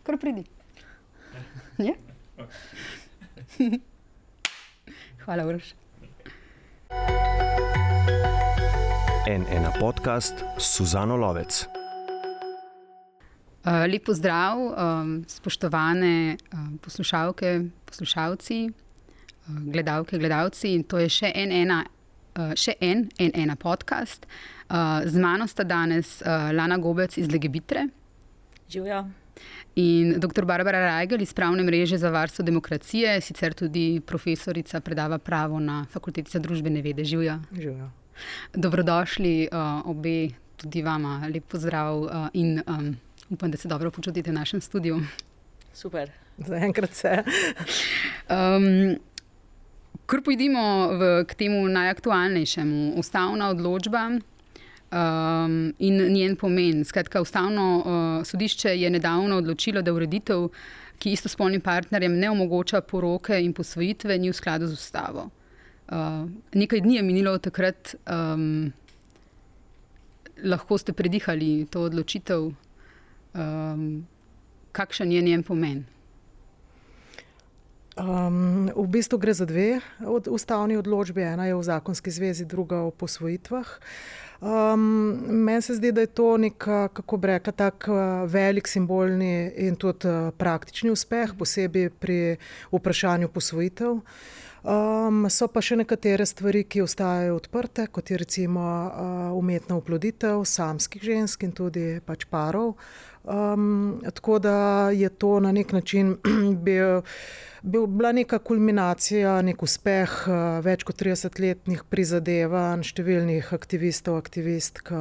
Kar pridi. Je? Hvala, Uroš. N1 podcast s Suzano Lovec. Lep pozdrav, spoštovane poslušalke, poslušalci, gledalke, gledalci. To je še en N1 podcast. Z mano sta danes Lana Gobec iz Legebitre. Živjo. In dr. Barbara Rajgelj iz Pravne mreže za varstvo demokracije, sicer tudi profesorica, predava pravo na Fakulteti za družbene vede. Živjo. Živjo. Dobrodošli obe, tudi vama. Lep pozdrav in upam, da se dobro počutite v našem studiu. Super, zaenkrat se. Kar pojdimo k temu najaktualnejšemu. Ustavna odločba in njen pomen. Skratka, Ustavno sodišče je nedavno odločilo, da ureditev, ki istospolnim partnerjem ne omogoča poroke in posvojitve, ni v skladu z ustavo. Nekaj dni je minilo od takrat. Lahko ste predihali to odločitev. Kakšen je njen pomen? V bistvu gre za dve ustavni odločbi. Ena je v zakonski zvezi, druga o posvojitvah. Meni se zdi, da je to nek, kako bi rekla, tak velik simbolni in tudi praktični uspeh, posebej pri vprašanju posvojitev. So pa še nekatere stvari, ki ostajajo odprte, kot je recimo umetna oploditev samskih žensk in tudi pač parov. Tako da je to na nek način bila neka kulminacija, nek uspeh več kot 30-letnih prizadevanj številnih aktivistov, aktivistk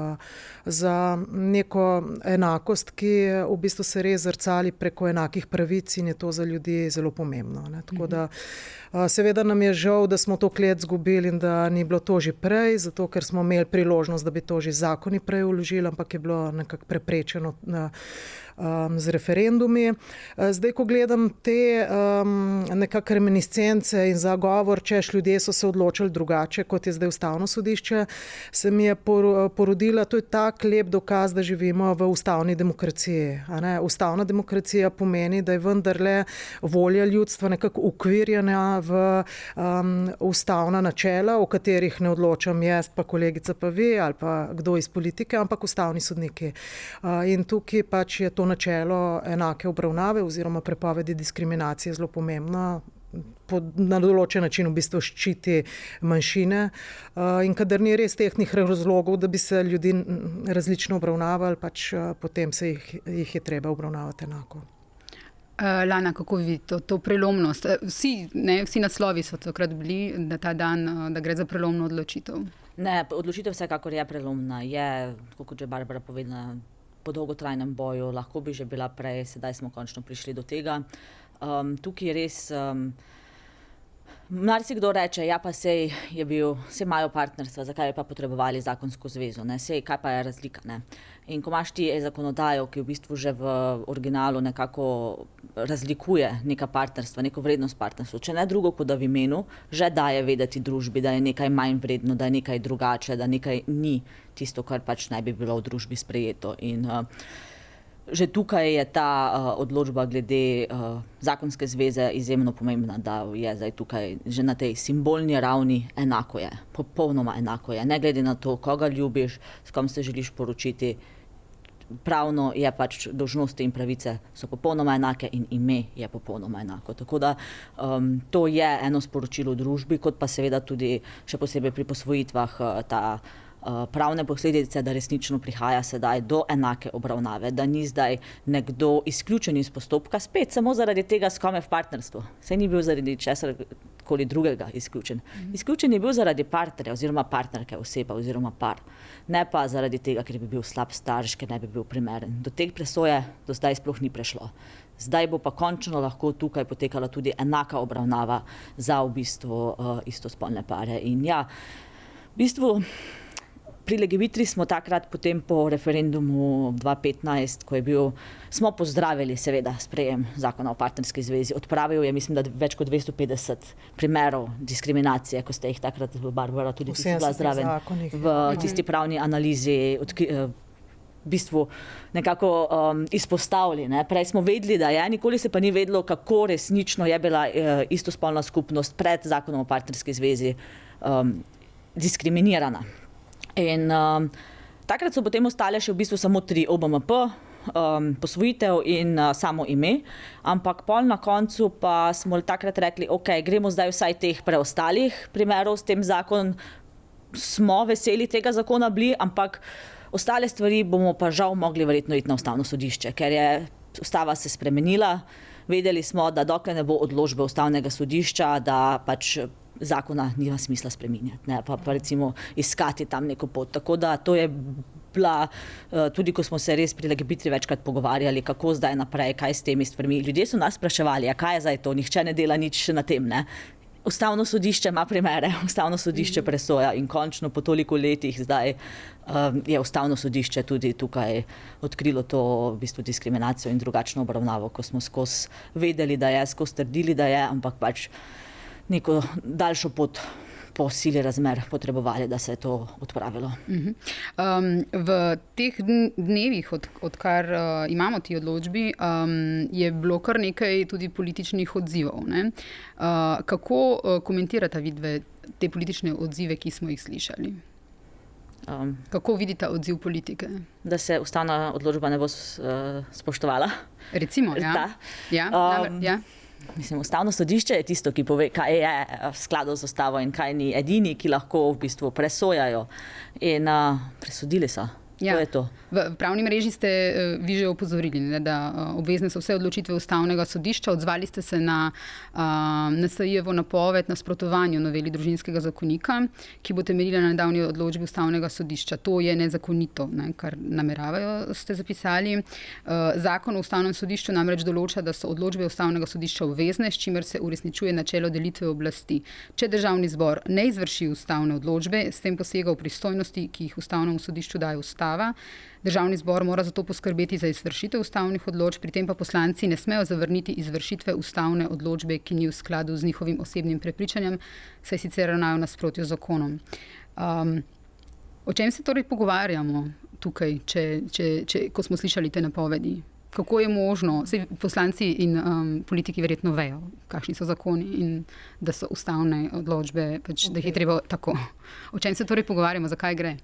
za neko enakost, ki v bistvu se res zrcali preko enakih pravic in je to za ljudi zelo pomembno. Ne? Tako da seveda nam je žal, da smo to klet zgubili in da ni bilo to že prej, zato ker smo imeli priložnost, da bi to že zakoni prej vložili, ampak je bilo nekako preprečeno z referendumi. Zdaj, ko gledam te nekako reminiscence in zagovor, češ ljudje so se odločili drugače, kot je zdaj Ustavno sodišče, se mi je porodila, to je tak lep dokaz, da živimo v ustavni demokraciji. Ustavna demokracija pomeni, da je vendarle volja ljudstva nekako ukvirjena v ustavna načela, o katerih ne odločam jaz, pa kolegica pa vi, ali pa kdo iz politike, ampak ustavni sodniki. In tukaj pač je to načelo enake obravnave oziroma prepovedi diskriminacije zelo pomembno. Na določen način v bistvu ščiti manjšine in kadar ni res tehnih razlogov, da bi se ljudi različno obravnavali, pač potem se jih je treba obravnavati enako. Lana, kako vidite to prelomnost? Vsi naslovi so takrat bili, da ta dan, da gre za prelomno odločitev. Ne, odločitev vsekakor je prelomna. Je, kot je Barbara povedala, po dolgotrajnem boju, lahko bi že bila prej, sedaj smo končno prišli do tega. Tukaj res, marsikdo reče, ja pa sej imajo partnerstva, zakaj bi pa potrebovali zakonsko zvezo, ne? Sej, kaj pa je razlika, ne? In ko imaš ti zakonodajo, ki v bistvu že v originalu nekako razlikuje neka partnerstva, neko vrednost partnerstva, če ne drugo, kot da v imenu že daje vedeti družbi, da je nekaj manj vredno, da je nekaj drugače, da nekaj ni tisto, kar pač naj bi bilo v družbi sprejeto. In že tukaj je ta odločba glede zakonske zveze izjemno pomembna, da je zdaj tukaj že na tej simbolni ravni enako je, popolnoma enako je. Ne glede na to, koga ljubiš, s kom se želiš poročiti, pravno je pač dolžnosti in pravice so popolnoma enake in ime je popolnoma enako. Tako da to je eno sporočilo v družbi, kot pa seveda tudi še posebej pri posvojitvah ta pravne posledice, da resnično prihaja sedaj do enake obravnave, da ni zdaj nekdo izključen iz postopka, spet samo zaradi tega, s kom je v partnerstvu. Saj ni bil zaradi česarkoli drugega izključen. Izključen je bil zaradi partnerja oziroma partnerke, oseba oziroma par. Ne pa zaradi tega, ker bi bil slab starš, ker ne bi bil primeren. Do teh presoje do zdaj sploh ni prešlo. Zdaj bo pa končno lahko tukaj potekala tudi enaka obravnava za v bistvu istospolne pare. In ja, v bistvu pri Legebitri smo takrat potem po referendumu 2015, ko je bil, smo pozdravili seveda sprejem zakona o partnerski zvezi. Odpravil je, mislim, da več kot 250 primerov diskriminacije, ko ste jih takrat, Barbara, tudi bila zraven v tisti pravni analizi v bistvu nekako izpostavili. Ne. Prej smo vedeli, da je, nikoli se pa ni vedelo, kako resnično je bila istospolna skupnost pred zakonom o partnerski zvezi diskriminirana. In takrat so potem ostale še v bistvu samo 3 OBMP, posvojitev in samo ime, ampak pol na koncu pa smo takrat rekli, ok, gremo zdaj vsaj teh preostalih primerov s tem zakonom, smo veseli tega zakona bili, ampak ostale stvari bomo pa žal mogli verjetno iti na Ustavno sodišče, ker je ustava se spremenila, vedeli smo, da dokler ne bo odločbe Ustavnega sodišča, da pač zakona nima smisla spreminjati, ne, pa recimo iskati tam neko pot. Tako da to je bila, tudi ko smo se res pri LGBT večkrat pogovarjali, kako zdaj naprej, kaj s temi stvarmi. Ljudje so nas spraševali, kaj je zdaj to, nihče ne dela nič na tem, ne. Ustavno sodišče ima primere, Ustavno sodišče presoja in končno po toliko letih zdaj je Ustavno sodišče tudi tukaj odkrilo to v bistvu diskriminacijo in drugačno obravnavo, ko smo skozi vedeli, da je, skozi trdili, da je, ampak pač neko daljšo pot po sili razmer potrebovali, da se je to odpravilo. V teh dnevih, odkar imamo ti odločbi, je bilo kar nekaj tudi političnih odzivov. Ne? Kako komentirata vidve te politične odzive, ki smo jih slišali? Kako vidita odziv politike? Da se ustavna odločba ne bo spoštovala. Recimo, ja. Ja. Mislim, Ustavno sodišče je tisto, ki pove, kaj je v skladu z ustavo in kaj ni, edini, ki lahko v bistvu presojajo. In presodili so. Ja. To je to. V pravni mreži ste vi že opozorili, ne, da obvezne so vse odločitve Ustavnega sodišča. Odzvali ste se na NSI-jevo napoved nasprotovanju noveli Družinskega zakonika, ki bo temeljila na nedavni odločbi Ustavnega sodišča. To je nezakonito, ne, kar nameravajo, ste zapisali. Zakon o Ustavnem sodišču namreč določa, da so odločbe Ustavnega sodišča obvezne, s čimer se uresničuje načelo delitve oblasti. Če Državni zbor ne izvrši ustavne odločbe, s tem posega v pristojnosti, ki jih Ustavnemu sodišču daje ustava. Državni zbor mora zato poskrbeti za izvršitev ustavnih odločb, pri tem pa poslanci ne smejo zavrniti izvršitve ustavne odločbe, ki ni v skladu z njihovim osebnim prepričanjem, saj sicer ravnajo v nasprotju z zakonom. O čem se torej pogovarjamo tukaj, ko smo slišali te napovedi? Kako je možno, saj poslanci in politiki verjetno vejo, kakšni so zakoni in da so ustavne odločbe, pač, da jih je treba tako. O čem se torej pogovarjamo, zakaj gre?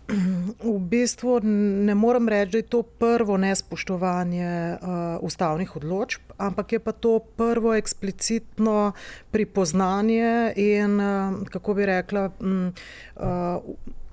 V bistvu ne morem reči, da je to prvo nespoštovanje ustavnih odločb, ampak je pa to prvo eksplicitno pripoznanje in, kako bi rekla,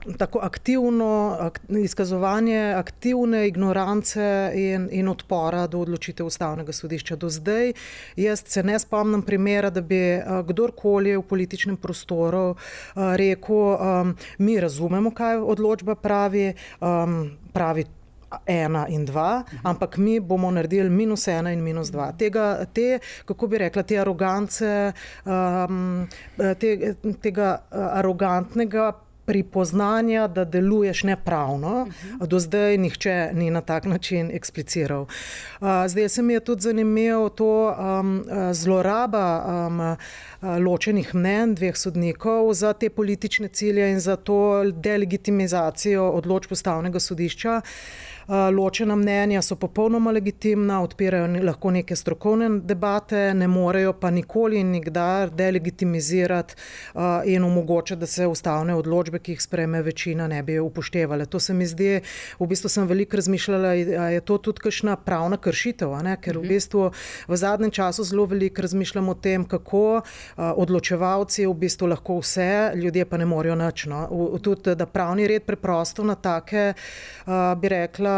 tako aktivno izkazovanje aktivne ignorance in odpora do odločitev Ustavnega sodišča. Do zdaj jaz se ne spomnim primera, da bi kdorkoli v političnem prostoru rekel, mi razumemo, kaj odločba pravi 1 in 2, ampak mi bomo naredili -1 in -2. Kako bi rekla, te arogance, tega arogantnega pripoznanja, da deluješ nepravno. Do zdaj nihče ni na tak način ekspliciral. Zdaj se mi je tudi zanimivo to zloraba ločenih mnenj dveh sodnikov za te politične cilje in za to delegitimizacijo odločb Ustavnega sodišča. Ločena mnenja so popolnoma legitimna, odpirajo lahko neke strokovne debate, ne morejo pa nikoli in nikdar delegitimizirati in omogočati, da se ustavne odločbe, ki jih sprejme večina, ne bi upoštevale. To se mi zdi, v bistvu sem veliko razmišljala, je to tudi kakšna pravna kršitev, ne? Ker v bistvu v zadnjem času zelo veliko razmišljam o tem, kako odločevalci v bistvu lahko vse, ljudje pa ne morejo nič. No? Tudi, da pravni red preprosto na take, bi rekla,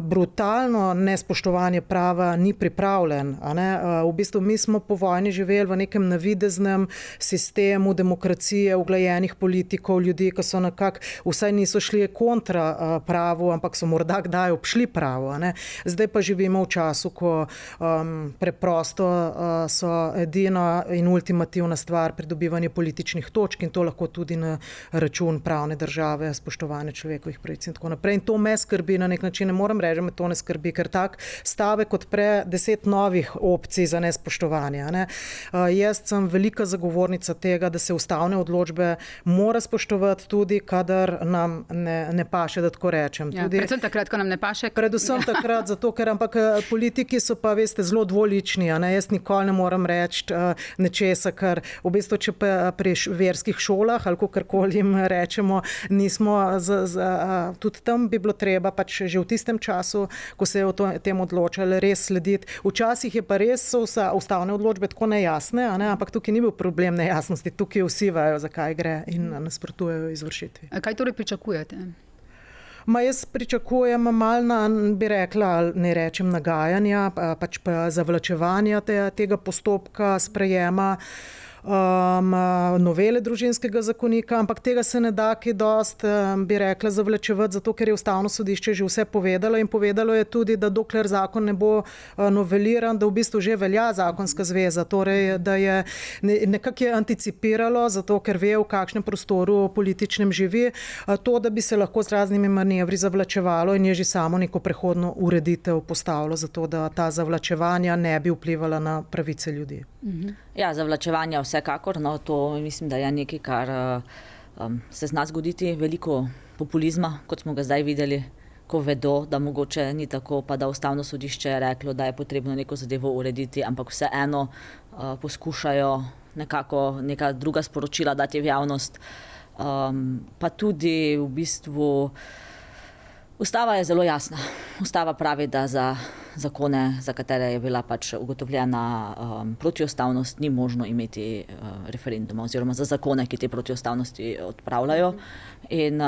brutalno nespoštovanje prava ni pripravljen. A ne? V bistvu mi smo po vojni živeli v nekem navideznem sistemu demokracije, uglajenih politikov, ljudi, ki so nekako vsaj niso šli kontra pravu, ampak so morda kdaj obšli pravo. A ne? Zdaj pa živimo v času, ko preprosto so edina in ultimativna stvar pridobivanje političnih točk in to lahko tudi na račun pravne države, spoštovanje človekovih pravic in tako naprej. In to me skrbi na nek način, ne morem reči, da me to ne skrbi, ker tak stavek odpre 10 novih opcij za nespoštovanje. Ne. Jaz sem velika zagovornica tega, da se ustavne odločbe mora spoštovati tudi, kadar nam ne paše, da tako rečem. Tudi, predvsem takrat, ko nam ne paše. Predvsem takrat, zato ker politiki so pa, veste, zelo dvolični. Jaz nikoli ne morem reči nečesa, kar v bistvu, če pa pri verskih šolah ali kakorkoli jim rečemo, nismo, tudi tam bi bilo treba pač že v tistem času, ko se je o tem odločali, res slediti. Včasih je pa res so ustavne odločbe tako nejasne, ampak tukaj ni bil problem nejasnosti, tukaj vsi vejo, zakaj gre in nasprotujejo izvršitvi. Kaj torej pričakujete? Jaz pričakujem malo, bi rekla, ne rečem nagajanja, pač pa zavlačevanja tega postopka sprejema novele družinskega zakonika, ampak tega se ne da kaj dost, bi rekla, zavlačevati, zato ker je Ustavno sodišče že vse povedalo in povedalo je tudi, da dokler zakon ne bo noveliran, da v bistvu že velja zakonska zveza, torej da je nekako anticipiralo, zato ker ve, v kakšnem prostoru političnem živi, to, da bi se lahko z raznimi manevri zavlačevalo in je že samo neko prehodno ureditev postavilo, zato da ta zavlačevanja ne bi vplivala na pravice ljudi. Ja, zavlačevanja vsekakor, to mislim, da je nekaj, kar se zna zgoditi, veliko populizma, kot smo ga zdaj videli, ko vedo, da mogoče ni tako, pa da Ustavno sodišče je reklo, da je potrebno neko zadevo urediti, ampak vseeno poskušajo nekako neka druga sporočila dati v javnost. Pa tudi v bistvu Ustava je zelo jasna. Ustava pravi, da za zakone, za katere je bila pač ugotovljena protiustavnost, ni možno imeti referenduma oziroma za zakone, ki te protiustavnosti odpravljajo. In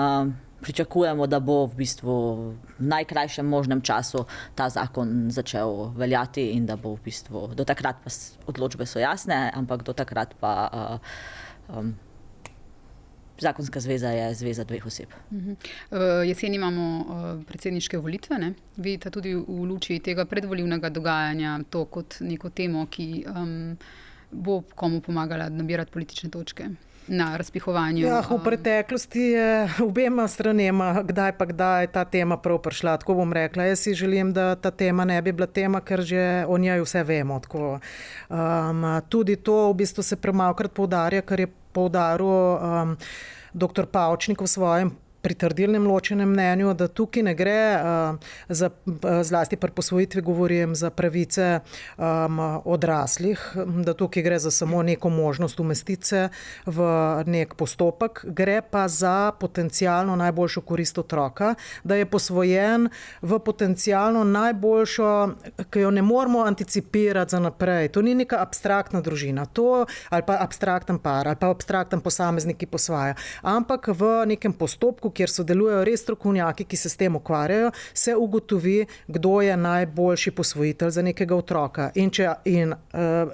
pričakujemo, da bo v bistvu v najkrajšem možnem času ta zakon začel veljati in da bo v bistvu do takrat pa odločbe so jasne, ampak do takrat pa zakonska zveza je zveza dveh oseb. Jeseni imamo predsedniške volitve, ne? Vidite tudi v luči tega predvolilnega dogajanja to kot neko temo, ki bo komu pomagala nabirati politične točke na razpihovanju. V preteklosti je obema stranema kdaj ta tema prav prišla, tako bom rekla. Jaz si želim, da ta tema ne bi bila tema, ker že o njej vse vemo. Tako. Tudi to v bistvu se premalokrat poudarja, kar je poudaril dr. Pavčnik v svojem pritrdilnem ločenem mnenju, da tukaj ne gre za, zlasti pri posvojitvi govorim, za pravice odraslih, da tukaj gre za samo neko možnost umestiti v nek postopek, gre pa za potencialno najboljšo korist otroka, da je posvojen v potencialno najboljšo, ki jo ne moramo anticipirati za naprej. To ni neka abstraktna družina, to ali pa abstrakten par, ali pa abstrakten posameznik, ki posvaja, ampak v nekem postopku, kjer sodelujejo res strokovnjaki, ki se s tem ukvarjajo, se ugotovi, kdo je najboljši posvojitelj za nekega otroka. In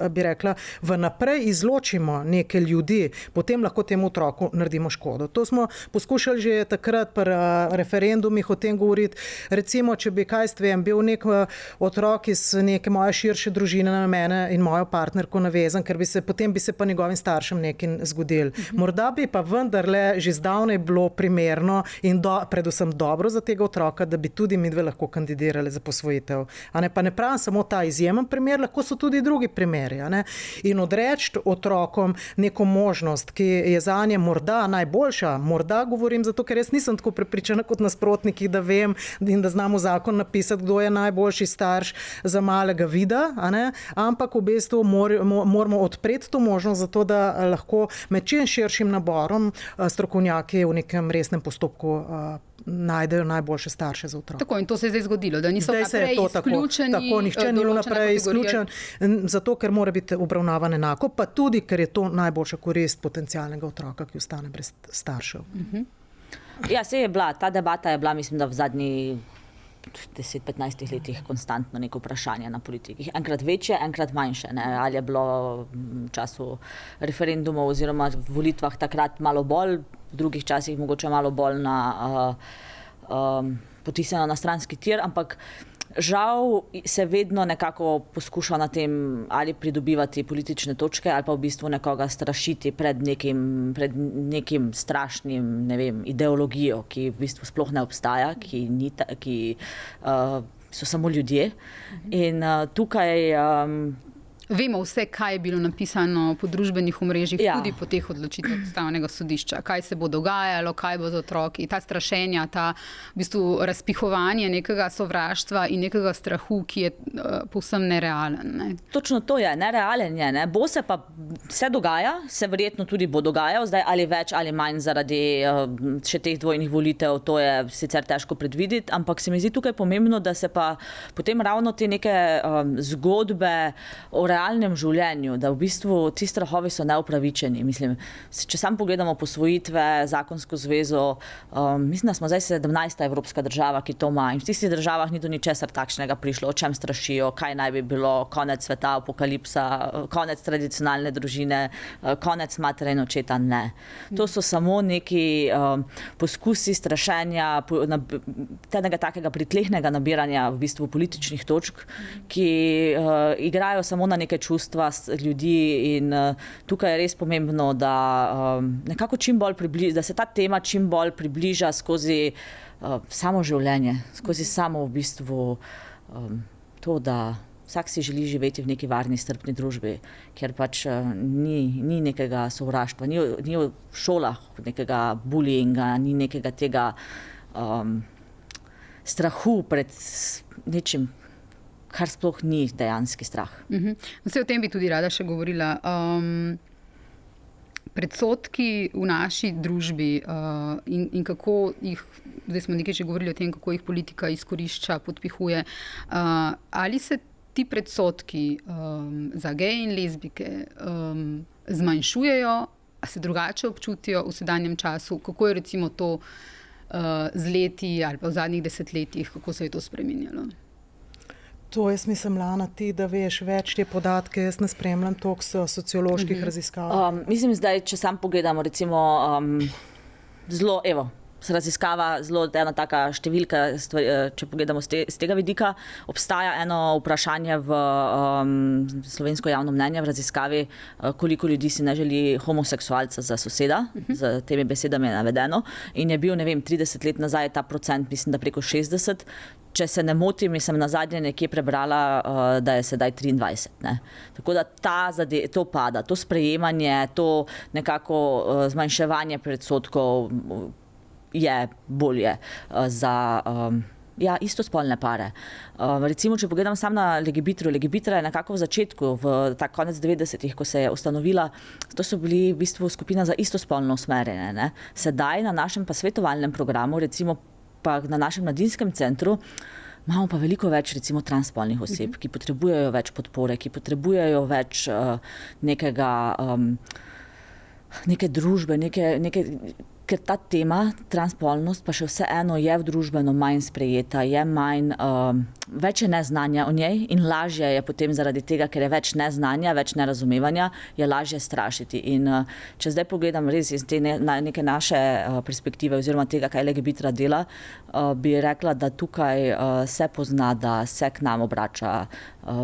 bi rekla, vnaprej izločimo neke ljudi, potem lahko temu otroku naredimo škodo. To smo poskušali že takrat pri referendumih o tem govoriti. Recimo, če bi, bil nek otrok iz neke moje širše družine na mene in mojo partnerko navezan, ker potem bi se pa njegovim staršem nekaj zgodil. Morda bi pa vendarle že zdavnaj bilo primerno in predvsem dobro za tega otroka, da bi tudi midve lahko kandidirali za posvojitev. Pa ne pravim samo ta izjemen primer, lahko so tudi drugi primeri. In odreči otrokom neko možnost, ki je zanje morda najboljša, morda govorim zato, ker jaz nisem tako prepričana kot nasprotniki, da vem in da znamo zakon napisati, kdo je najboljši starš za malega vida, ampak v bistvu moramo odpreti to možnost zato, da lahko med čim širšim naborom strokovnjaki v nekem resnem postopku najdejo najboljše starše za otroka. Tako, in to se je zdaj zgodilo, da niso naprej izključeni. Tako, nihče ni bil naprej izključen, zato ker mora biti obravnavan enako, pa tudi, ker je to najboljša korist potencialnega otroka, ki ostane brez staršev. Ja, ta debata je bila, mislim, da v zadnjih 10-15 letih konstantno neko vprašanje na politikih. Enkrat večje, enkrat manjše. Ali je bilo v času referendumov oziroma v volitvah takrat malo bolj, v drugih časih mogoče malo bolj potisnjeno na stranski tir, ampak Žal se vedno nekako poskuša na tem ali pridobivati politične točke ali pa v bistvu nekoga strašiti pred nekim strašnim, ne vem, ideologijo, ki v bistvu sploh ne obstaja, ki so samo ljudje. In tukaj vemo vse, kaj je bilo napisano po družbenih omrežjih, tudi po teh odločitvah Ustavnega sodišča. Kaj se bo dogajalo, kaj bo z otroki, ta strašenja, ta v bistvu razpihovanje nekega sovraštva in nekega strahu, ki je povsem nerealen. Ne? Točno to je, nerealen je. Ne? Bo se pa, se dogaja, se verjetno tudi bo dogajal, zdaj ali več ali manj zaradi še teh dvojnih volitev, to je sicer težko predvideti, ampak se mi zdi tukaj pomembno, da se pa potem ravno te neke zgodbe o realnem življenju, da v bistvu ti strahovi so neupravičeni. Mislim, če sam pogledamo posvojitve, zakonsko zvezo, mislim, da smo zdaj 17. evropska država, ki to ima, in v tistih državah ni do ničesar takšnega prišlo, o čem strašijo, kaj naj bi bilo, konec sveta, apokalipsa, konec tradicionalne družine, konec matere in očeta, ne. To so samo neki poskusi strašenja, tega takega pritlehnega nabiranja v bistvu političnih točk, ki igrajo samo na neke čustva ljudi, in tukaj je res pomembno, da nekako da se ta tema čim bolj približa skozi samo življenje, skozi samo v bistvu to, da vsak si želi živeti v neki varni, strpni družbi, kjer pač ni nekega sovraštva, ni v šolah nekega bullyinga, ni nekega tega strahu pred nečim, kar sploh ni dejanski strah. Vse o tem bi tudi rada še govorila. Predsodki v naši družbi in kako jih, zdaj smo nekaj že govorili o tem, kako jih politika izkorišča, podpihuje. Ali se ti predsodki za geje in lezbike zmanjšujejo, a se drugače občutijo v sedanjem času? Kako je recimo to z leti ali pa v zadnjih desetletjih, kako se je to spremenjalo? To jaz mislim, Lana, ti, da veš več te podatke, jaz ne spremljam toliko socioloških raziskav. Mislim zdaj, če sam pogledamo, recimo zelo, raziskava, zelo ena taka številka, če pogledamo z tega vidika, obstaja eno vprašanje v slovensko javno mnenje v raziskavi, koliko ljudi si ne želi homoseksualca za soseda, z temi besedami je navedeno, in je bil, ne vem, 30 let nazaj ta procent, mislim, da preko 60. Če se ne motim, sem nazadnje nekje prebrala, da je sedaj 23. Ne? Tako da to pada, to sprejemanje, to nekako zmanjševanje predsodkov je bolje za istospolne pare. Recimo, če pogledam sam na Legibitru, Legibitra je nekako v začetku, v konec 90-ih, ko se je ustanovila, to so bili v bistvu skupina za istospolno usmerjene. Ne? Sedaj na našem pa svetovalnem programu, recimo pa na našem mladinskem centru, imamo pa veliko več recimo transspolnih oseb, ki potrebujejo več podpore, ki potrebujejo več neke družbe, ker ta tema, transspolnost, pa še vseeno je v družbeno manj sprejeta, je manj, več je neznanja o njej in lažje je potem zaradi tega, ker je več neznanja, več nerazumevanja, je lažje strašiti. In če zdaj pogledam res iz te neke naše perspektive oziroma tega, kaj Legibitra dela, bi rekla, da tukaj se pozna, da se k nam obrača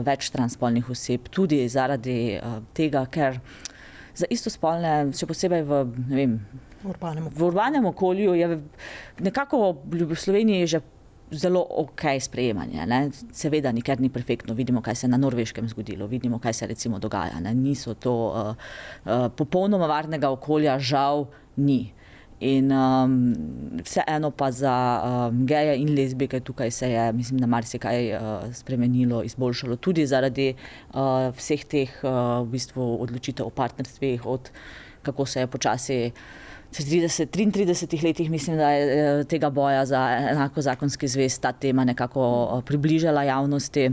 več transspolnih oseb, tudi zaradi tega, ker za istospolne, še posebej v, ne vem, v urbanem okolju je nekako v Sloveniji že zelo okej sprejemanje. Ne? Seveda nikjer ni perfektno, vidimo, kaj se je na Norveškem zgodilo, vidimo, kaj se recimo dogaja. Ne? Niso to popolnoma varnega okolja, žal ni. In vseeno pa za geje in lezbike tukaj se je, mislim, da marsikaj spremenilo, izboljšalo, tudi zaradi vseh teh v bistvu odločitev o partnerstvih, od kako se je počasi v 33 letih, mislim, da je tega boja za enako zakonski zvez ta tema nekako približala javnosti.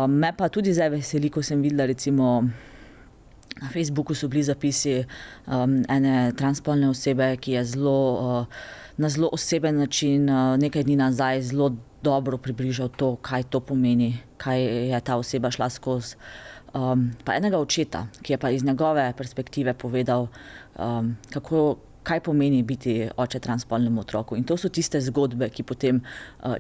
Me pa tudi zdaj veseli, ko sem videla, recimo na Facebooku so bili zapisi ene transspolne osebe, ki je na zelo oseben način nekaj dni nazaj zelo dobro približal to, kaj to pomeni, kaj je ta oseba šla skozi. Pa enega očeta, ki je pa iz njegove perspektive povedal, kaj pomeni biti oče transspolnemu otroku. In to so tiste zgodbe, ki potem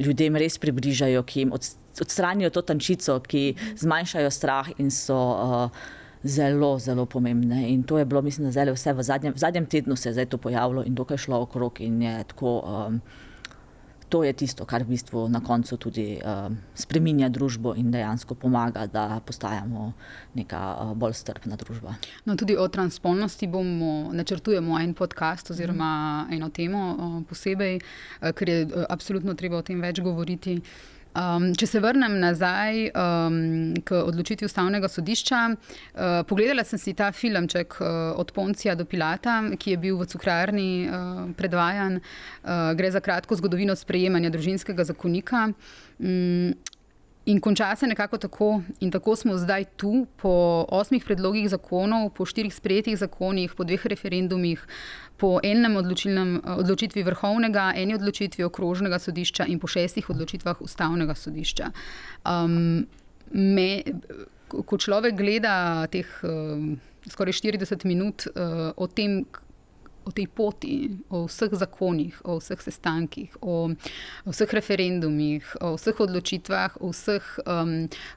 ljudem res približajo, ki jim odstranijo to tančico, ki zmanjšajo strah in so zelo, zelo pomembne. In to je bilo, mislim, da zdaj vse v zadnjem tednu se je zdaj to pojavilo in dokaj šlo okrog in je tako, to je tisto, kar v bistvu na koncu tudi spreminja družbo in dejansko pomaga, da postajamo neka bolj strpna družba. No, tudi o transspolnosti načrtujemo en podcast oziroma eno temo posebej, ker je absolutno treba o tem več govoriti. Če se vrnem nazaj k odločitvi Ustavnega sodišča, pogledala sem si ta filmček Od Poncija do Pilata, ki je bil v Cukrarni predvajan. Gre za kratko zgodovino sprejemanja družinskega zakonika. In konča se nekako tako, in tako smo zdaj tu, po 8 predlogih zakonov, po 4 sprejetih zakonih, po 2 referendumih, po enem odločitvi Vrhovnega, eni odločitvi Okrožnega sodišča in po 6 odločitvah Ustavnega sodišča. Ko človek gleda teh skoraj 40 minut o tej poti, o vseh zakonih, o vseh sestankih, o vseh referendumih, o vseh odločitvah, o vseh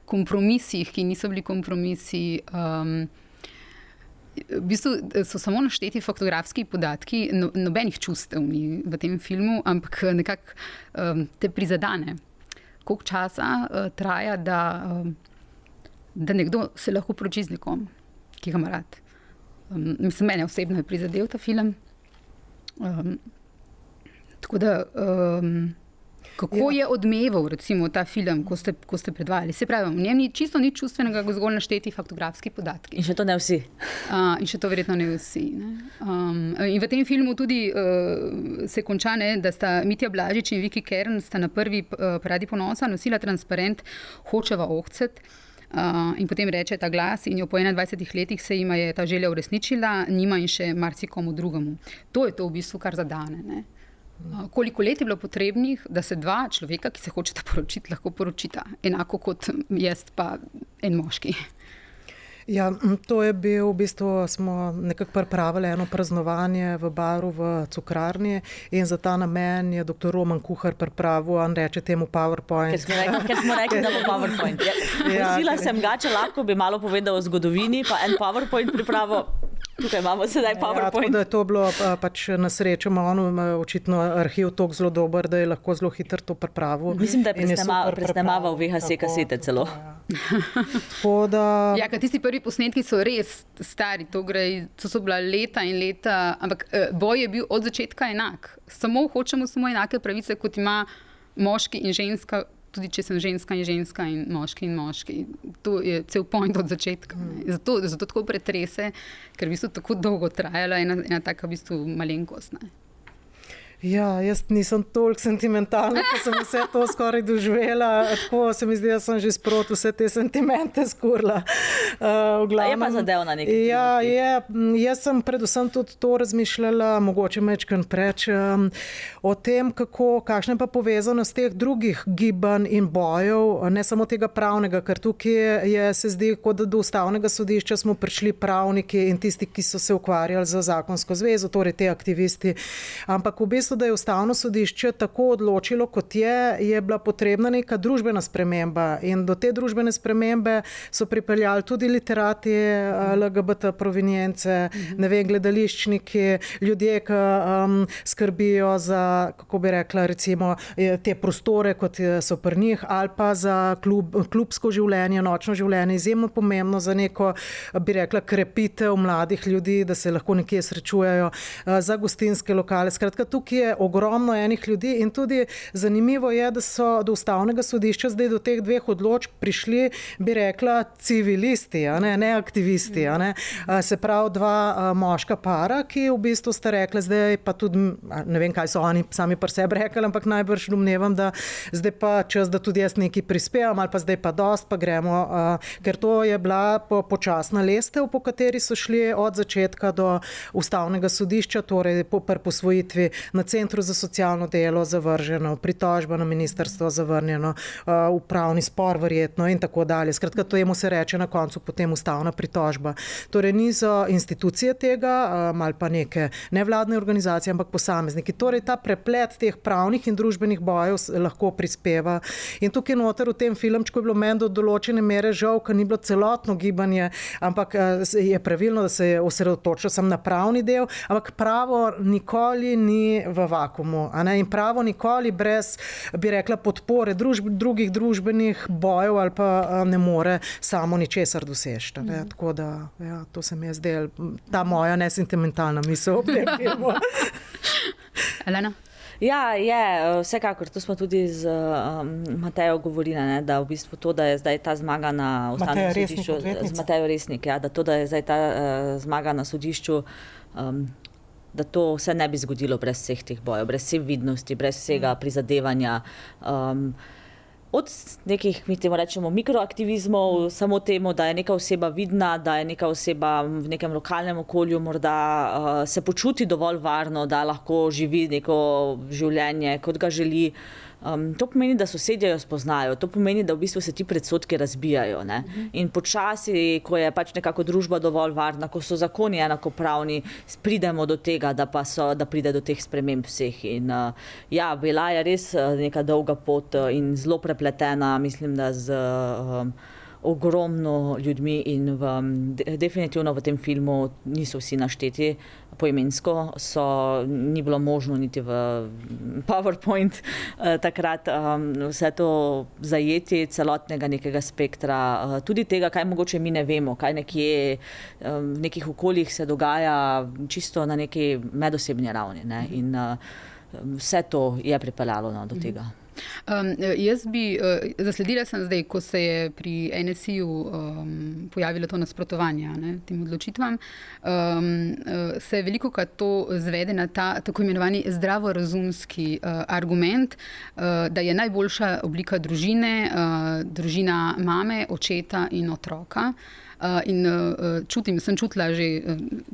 kompromisih, ki niso bili kompromisi. V bistvu so samo našteti faktografski podatki, nobenih čustev ni v tem filmu, ampak nekako te prizadene. Koliko časa traja, da nekdo se lahko poroči z nekom, ki ga ima rad. Mislim, mene osebno je prizadel ta film. Tako da, kako je odmeval recimo ta film, ko ste predvajali? Se pravi, v njem ni čisto nič čustvenega, zgolj našteti faktografski podatki. In še to ne vsi. In še to verjetno ne vsi. Ne? In v tem filmu tudi se konča, da sta Mitja Blažič in Viki Kern sta na prvi paradi ponosa nosila transparent Hočeva ohcet. In potem reče ta glas in jo po 21 letih se jima je ta želja uresničila, njima in še marsikomu drugemu. To je to v bistvu, kar zadane. Ne? Koliko let je bilo potrebnih, da se 2 človeka, ki se hočeta poročiti, lahko poročita. Enako kot jaz pa en moški. Ja, to je bil, v bistvu smo nekako pripravili eno praznovanje v baru v Cukrarni in za ta namen je dr. Roman Kuhar pripravil, on reče temu PowerPoint. Ker smo rekli, da bo PowerPoint. Prosila sem ga, če lahko bi malo povedal o zgodovini, pa en PowerPoint pripravil. Tukaj imamo sedaj PowerPoint. Ja, tako da je to bilo pač na srečo, on očitno arhiv toliko zelo dober, da je lahko zelo hitro to pripravil. Mislim, da je presnemaval VHS kasete celo. Ja, tisti prvi posnetki so res stari, to so bila leta in leta, ampak boj je bil od začetka enak. Hočemo samo enake pravice, kot ima moški in ženska, tudi če sem ženska in moški in moški. To je cel point od začetka. Zato tako pretrese, ker v bistvu tako dolgo trajala ena taka v bistvu malenkost. Ja, jaz nisem toliko sentimentalna, ko sem vse to skoraj doživela. Tako se mi zdi, da sem že sproti vse te sentimente skurila. Je pa zadevna nekaj. Ja, jaz sem predvsem tudi to razmišljala, mogoče mečkrat preč, o tem, kakšna je pa povezanost teh drugih gibanj in bojev, ne samo tega pravnega, ker tukaj se zdi, kot da do Ustavnega sodišča smo prišli pravniki in tisti, ki so se ukvarjali z zakonsko zvezo, torej te aktivisti. Ampak v bistvu, da je Ustavno sodišče tako odločilo, kot je bila potrebna neka družbena sprememba in do te družbene spremembe so pripeljali tudi literati LGBT provenience, gledališčniki, ljudje, ki skrbijo za, kako bi rekla, recimo te prostore, kot so pri njih, ali pa za klubsko življenje, nočno življenje, izjemno pomembno za neko, bi rekla, krepitev mladih ljudi, da se lahko nekje srečujejo, za gostinske lokale. Skratka, tukaj je ogromno enih ljudi in tudi zanimivo je, da so do Ustavnega sodišča zdaj do teh 2 odločb prišli, bi rekla, civilisti, ne aktivisti. Se pravi 2 moška para, ki v bistvu sta rekla, zdaj pa tudi, ne vem, kaj so oni sami pri sebi rekli, ampak najbrž domnevam, da zdaj pa čas, da tudi jaz nekaj prispevam, ali pa zdaj pa dost, pa gremo, ker to je bila počasna lestev, po kateri so šli od začetka do Ustavnega sodišča, torej po posvojitvi centru za socialno delo zavrženo, pritožba na ministrstvo zavrnjeno, upravni spor verjetno in tako dalje. Skratka, temu se reče na koncu potem ustavna pritožba. Torej niso institucije tega, ali pa neke nevladne organizacije, ampak posamezniki. Torej ta preplet teh pravnih in družbenih bojev lahko prispeva. In tukaj noter v tem filmčku je bilo meni do določene mere žal, ker ni bilo celotno gibanje, ampak je pravilno, da se je osredotočil sem na pravni del, ampak pravo nikoli ni v vakuumu. In pravo nikoli brez, bi rekla, podpore drugih družbenih bojev ali pa ne more samo ničesar doseči. Tako da, ja, to se mi je zdelo, ta moja nesentimentalna misel ob tem filmu. Elena? Ja, je, vsekakor, to smo tudi z Matejo govorili, da v bistvu to, da je zdaj ta zmaga na ustavnem sodišču, z Matejo Resnik, ja, da to, da je zdaj ta zmaga na sodišču, da to se ne bi zgodilo brez vseh teh bojev, brez vse vidnosti, brez vsega prizadevanja. Od nekih, mi temu rečemo, mikroaktivizmov, samo temu, da je neka oseba vidna, da je neka oseba v nekem lokalnem okolju morda se počuti dovolj varno, da lahko živi neko življenje, kot ga želi. To pomeni, da sosedje jo spoznajo, to pomeni, da v bistvu se ti predsodki razbijajo. Ne? In počasi, ko je pač nekako družba dovolj varna, ko so zakoni enakopravni, pridemo do tega, da pride do teh sprememb vseh. In ja, bila je res neka dolga pot in zelo prepletena, mislim, da z ogromno ljudmi in definitivno v tem filmu niso vsi našteti poimensko, ni bilo možno niti v PowerPoint takrat vse to zajeti, celotnega nekega spektra, tudi tega, kaj mogoče mi ne vemo, kaj nekje v nekih okoljih se dogaja čisto na neki medosebni ravni. Ne? In vse to je pripeljalo do tega. Jaz bi zasledila sem zdaj, ko se je pri NSI-ju pojavilo to nasprotovanje tem odločitvam, se velikokrat to zvede na ta tako imenovani zdravorazumski argument, da je najboljša oblika družine, družina mame, očeta in otroka. In sem čutila že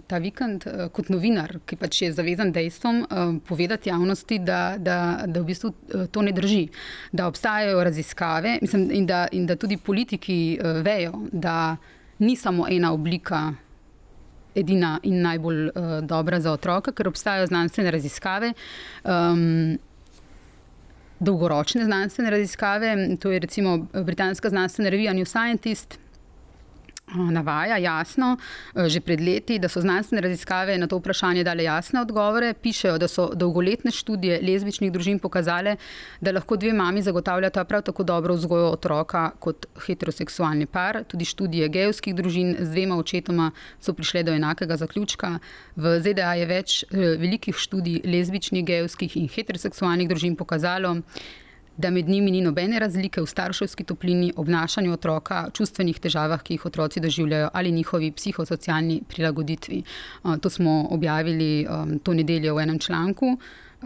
ta vikend kot novinar, ki pač je zavezan dejstvom, povedati javnosti, da v bistvu to ne drži. Da obstajajo raziskave in da tudi politiki vejo, da ni samo ena oblika edina in najbolj dobra za otroka, ker obstajajo znanstvene raziskave, dolgoročne znanstvene raziskave. To je recimo britanska znanstvena revija New Scientist, navaja jasno, že pred leti, da so znanstvene raziskave na to vprašanje dale jasne odgovore. Pišejo, da so dolgoletne študije lezbičnih družin pokazale, da lahko dve mami zagotavljata prav tako dobro vzgojo otroka kot heteroseksualni par. Tudi študije gejevskih družin z dvema očetoma so prišle do enakega zaključka. V ZDA je več velikih študij lezbičnih, gejevskih in heteroseksualnih družin pokazalo, da med njimi ni nobene razlike v starševski toplini, obnašanju otroka, čustvenih težavah, ki jih otroci doživljajo, ali njihovi psihosocialni prilagoditvi. To smo objavili to nedeljo v enem članku.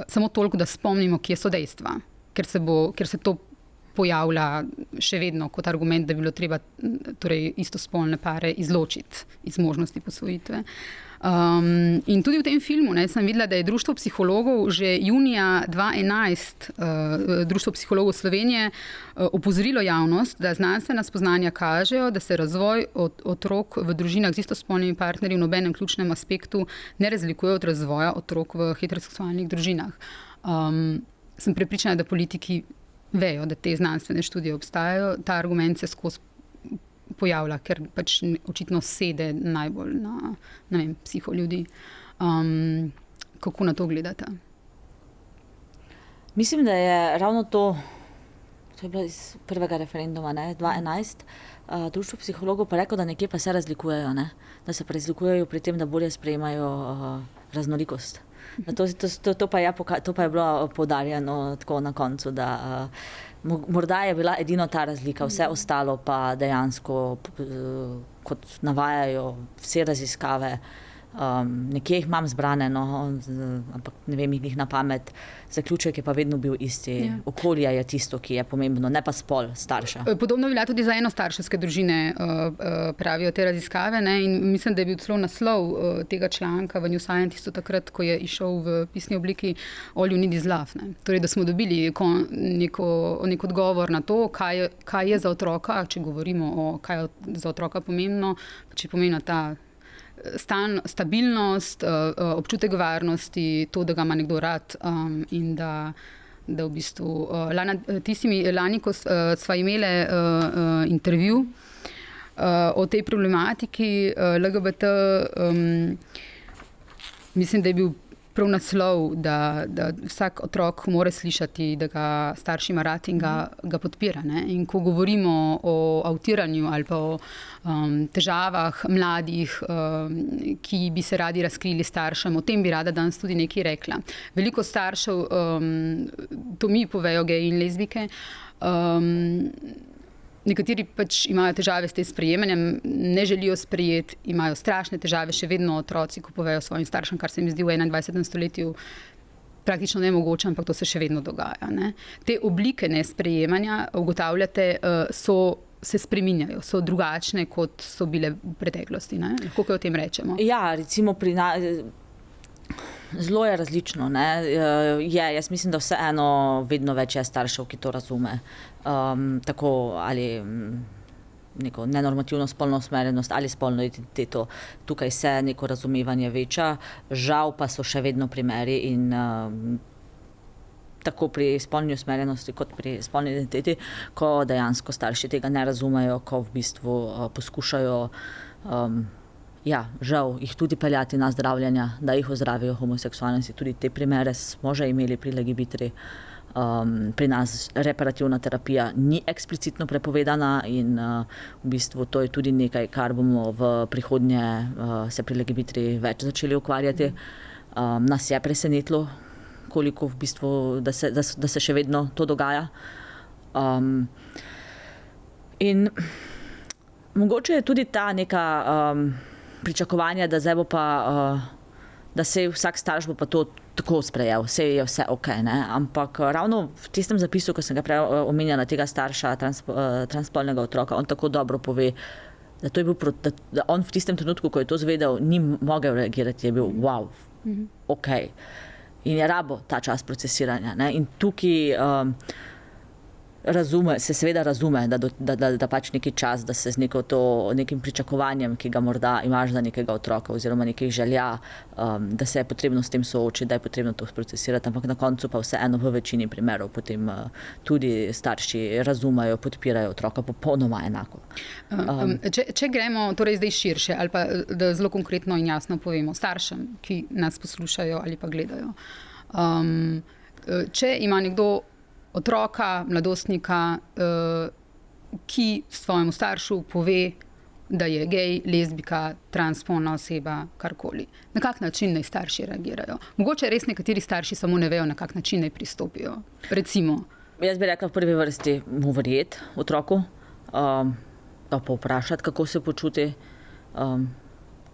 Samo toliko, da spomnimo, kje so dejstva. Ker se to pojavlja še vedno kot argument, da bi bilo treba torej istospolne pare izločiti iz možnosti posvojitve. In tudi v tem filmu sem videla, da je Društvo psihologov že junija 2011, Društvo psihologov Slovenije, opozorilo javnost, da znanstvena spoznanja kažejo, da se razvoj otrok v družinah z istospolnimi partnerji v nobenem ključnem aspektu ne razlikuje od razvoja otrok v heteroseksualnih družinah. Sem prepričana, da politiki vejo, da te znanstvene študije obstajajo. Ta argument se skozi pojavlja, ker pač očitno sede najbolj na psiho ljudi. Kako na to gledate? Mislim, da je ravno to je bilo iz prvega referenduma, 2011, Društvo psihologov pa reklo, da nekje pa se razlikujejo, da se razlikujejo pri tem, da bolje sprejemajo raznolikost. To pa je bilo poudarjeno tako na koncu, da morda je bila edino ta razlika, vse ostalo pa dejansko, kot navajajo vse raziskave, Nekje jih imam zbrane, no, ampak ne vem jih na pamet. Zaključek je pa vedno bil isti. Ja. Okolje je tisto, ki je pomembno, ne pa spol starša. Podobno velja tudi za enostarševske družine, pravijo te raziskave, ne? In mislim, da je bil celo naslov tega članka v New Scientistu takrat, ko je išel v pisni obliki All You Need Is Love. Ne? Torej, da smo dobili nek odgovor na to, kaj je za otroka, če govorimo o kaj je za otroka pomembno, če je pomembna ta stabilnost, občutek varnosti, to, da ga ima nekdo rad, in da v bistvu Lana, lani, ko sva imele intervju o tej problematiki LGBT, mislim, da je bil prav naslov, da vsak otrok mora slišati, da ga starš ima rad in ga podpira. Ne? In ko govorimo o avtiranju ali pa o težavah mladih, ki bi se radi razkrili staršem, o tem bi rada danes tudi nekaj rekla. Veliko staršev, to mi povejo geji in lezbike, nekateri pač imajo težave s tem sprejemanjem, ne želijo sprejeti, imajo strašne težave, še vedno otroci, ko povejo svojim staršem, kar se mi zdi v 21. stoletju praktično nemogoče, ampak to se še vedno dogaja. Ne? Te oblike nesprejemanja, ugotavljate, se spreminjajo, so drugačne, kot so bile v preteklosti. Ne? Lahko kaj o tem rečemo? Ja, recimo zelo je različno. Ne? Jaz mislim, da vseeno vedno več je staršev, ki to razume. Tako ali neko nenormativno spolno usmerjenost ali spolno identiteto. Tukaj se neko razumevanje veča. Žal pa so še vedno primeri in tako pri spolni usmerjenosti kot pri spolni identiteti, ko dejansko starši tega ne razumejo, ko v bistvu poskušajo žal jih tudi peljati na zdravljenja, da jih ozdravijo homoseksualnosti. Tudi te primere smo že imeli pri Legibitri. Pri nas reparativna terapija ni eksplicitno prepovedana in v bistvu to je tudi nekaj, kar bomo v prihodnje se pri Legibitri več začeli ukvarjati. Nas je presenetilo, koliko v bistvu, da se še vedno to dogaja. In mogoče je tudi ta neka pričakovanja, da zdaj bo pa, da se vsak starš bo pa to tako sprejel, vse je vse okej, ne? Ampak ravno v tistem zapisu, ko sem ga prej omenjala, tega starša transspolnega otroka, on tako dobro pove, da to je bil, da on v tistem trenutku, ko je to zvedel, ni mogel reagirati, je bil wow, okej. In je rabo ta čas procesiranja, ne? In tukaj se seveda razume, da pač neki čas, da se z nekim pričakovanjem, ki ga morda imaš za nekega otroka oziroma nekih želja, da se je potrebno s tem soočiti, da je potrebno to procesirati, ampak na koncu pa vseeno v večini primerov potem tudi starši razumejo, podpirajo otroka popolnoma enako. Če gremo torej zdaj širše ali pa da zelo konkretno in jasno povemo staršem, ki nas poslušajo ali pa gledajo. Če ima nekdo otroka, mladostnika, ki svojemu staršu pove, da je gej, lezbika, transspolna oseba, karkoli. Na kak način naj starši reagirajo? Mogoče res nekateri starši samo ne vejo, na kak način naj pristopijo. Recimo. Jaz bi rekla v prvi vrsti mu verjeti otroku, ga povprašati, kako se počuti,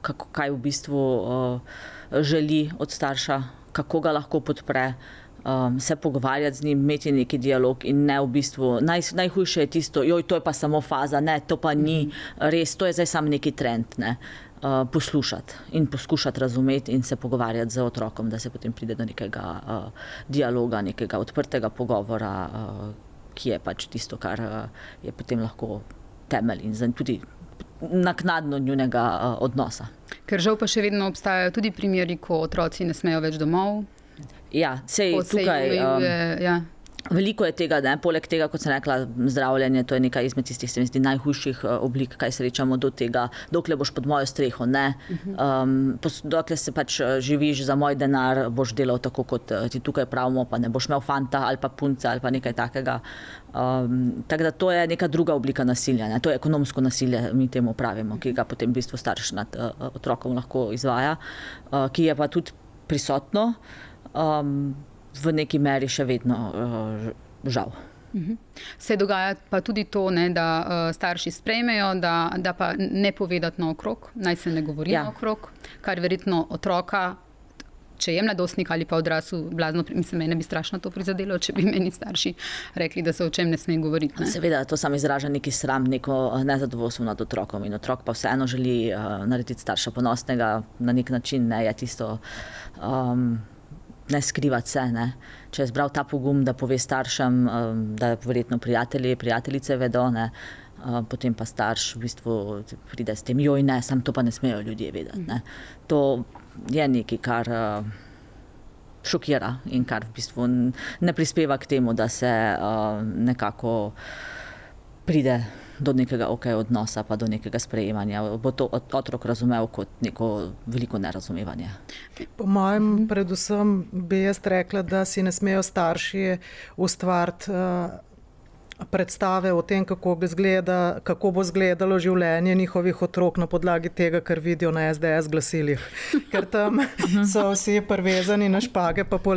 kaj v bistvu želi od starša, kako ga lahko podpre, se pogovarjati z njim, imeti neki dialog in ne v bistvu, najhujše je tisto, to je pa samo faza, ne, to pa ni res, to je zdaj samo neki trend, ne. Poslušati in poskušati razumeti in se pogovarjati z otrokom, da se potem pride do nekega dialoga, nekega odprtega pogovora, ki je pač tisto, kar je potem lahko temelj in tudi naknadno njunega odnosa. Ker žal pa še vedno obstajajo tudi primeri, ko otroci ne smejo več domov. Ja, tukaj veliko je tega, ne? Poleg tega, kot sem rekla, zdravljenje, to je nekaj izmed tistih, se mi zdi, najhujših oblik, kaj srečamo do tega, dokler boš pod mojo streho, ne. Dokler se pač živiš za moj denar, boš delal tako, kot ti tukaj pravimo, pa ne boš imel fanta ali pa punca ali pa nekaj takega. Tako da to je neka druga oblika nasilja, ne? To je ekonomsko nasilje, mi temu pravimo, ki ga potem v bistvu starš nad otrokom lahko izvaja, ki je pa tudi prisotno, v neki meri še vedno žal. Se dogaja pa tudi to, ne, da starši sprejmejo, da pa ne povedati naokrog, naj se ne govori naokrog, kar verjetno otroka, če je mladostnik ali pa odrasel, blazno, mislim, mene bi strašno to prizadelo, če bi meni starši rekli, da se o čem ne sme govoriti. Ne? Seveda, to sam izraža neki sram, neko nezadovoljstvo nad otrokom in otrok pa vseeno želi narediti starša ponosnega na nek način, ne, je tisto, ne skrivati se, ne. Če je zbral ta pogum, da pove staršem, da verjetno prijateljice vedo, ne, potem pa starš v bistvu pride s tem, joj ne, sam to pa ne smejo ljudje vedeti, ne. To je nekaj, kar šokira in kar v bistvu ne prispeva k temu, da se nekako pride do nekega odnosa pa do nekega sprejemanja. Bo to otrok razumel kot neko veliko nerazumevanje. Po mojem predvsem bi jaz rekla, da si ne smejo starši ustvariti predstave o tem, kako bo izgledalo življenje njihovih otrok na podlagi tega, kar vidijo na SDS glasilih. Ker tam so vsi privezani na špage, pa po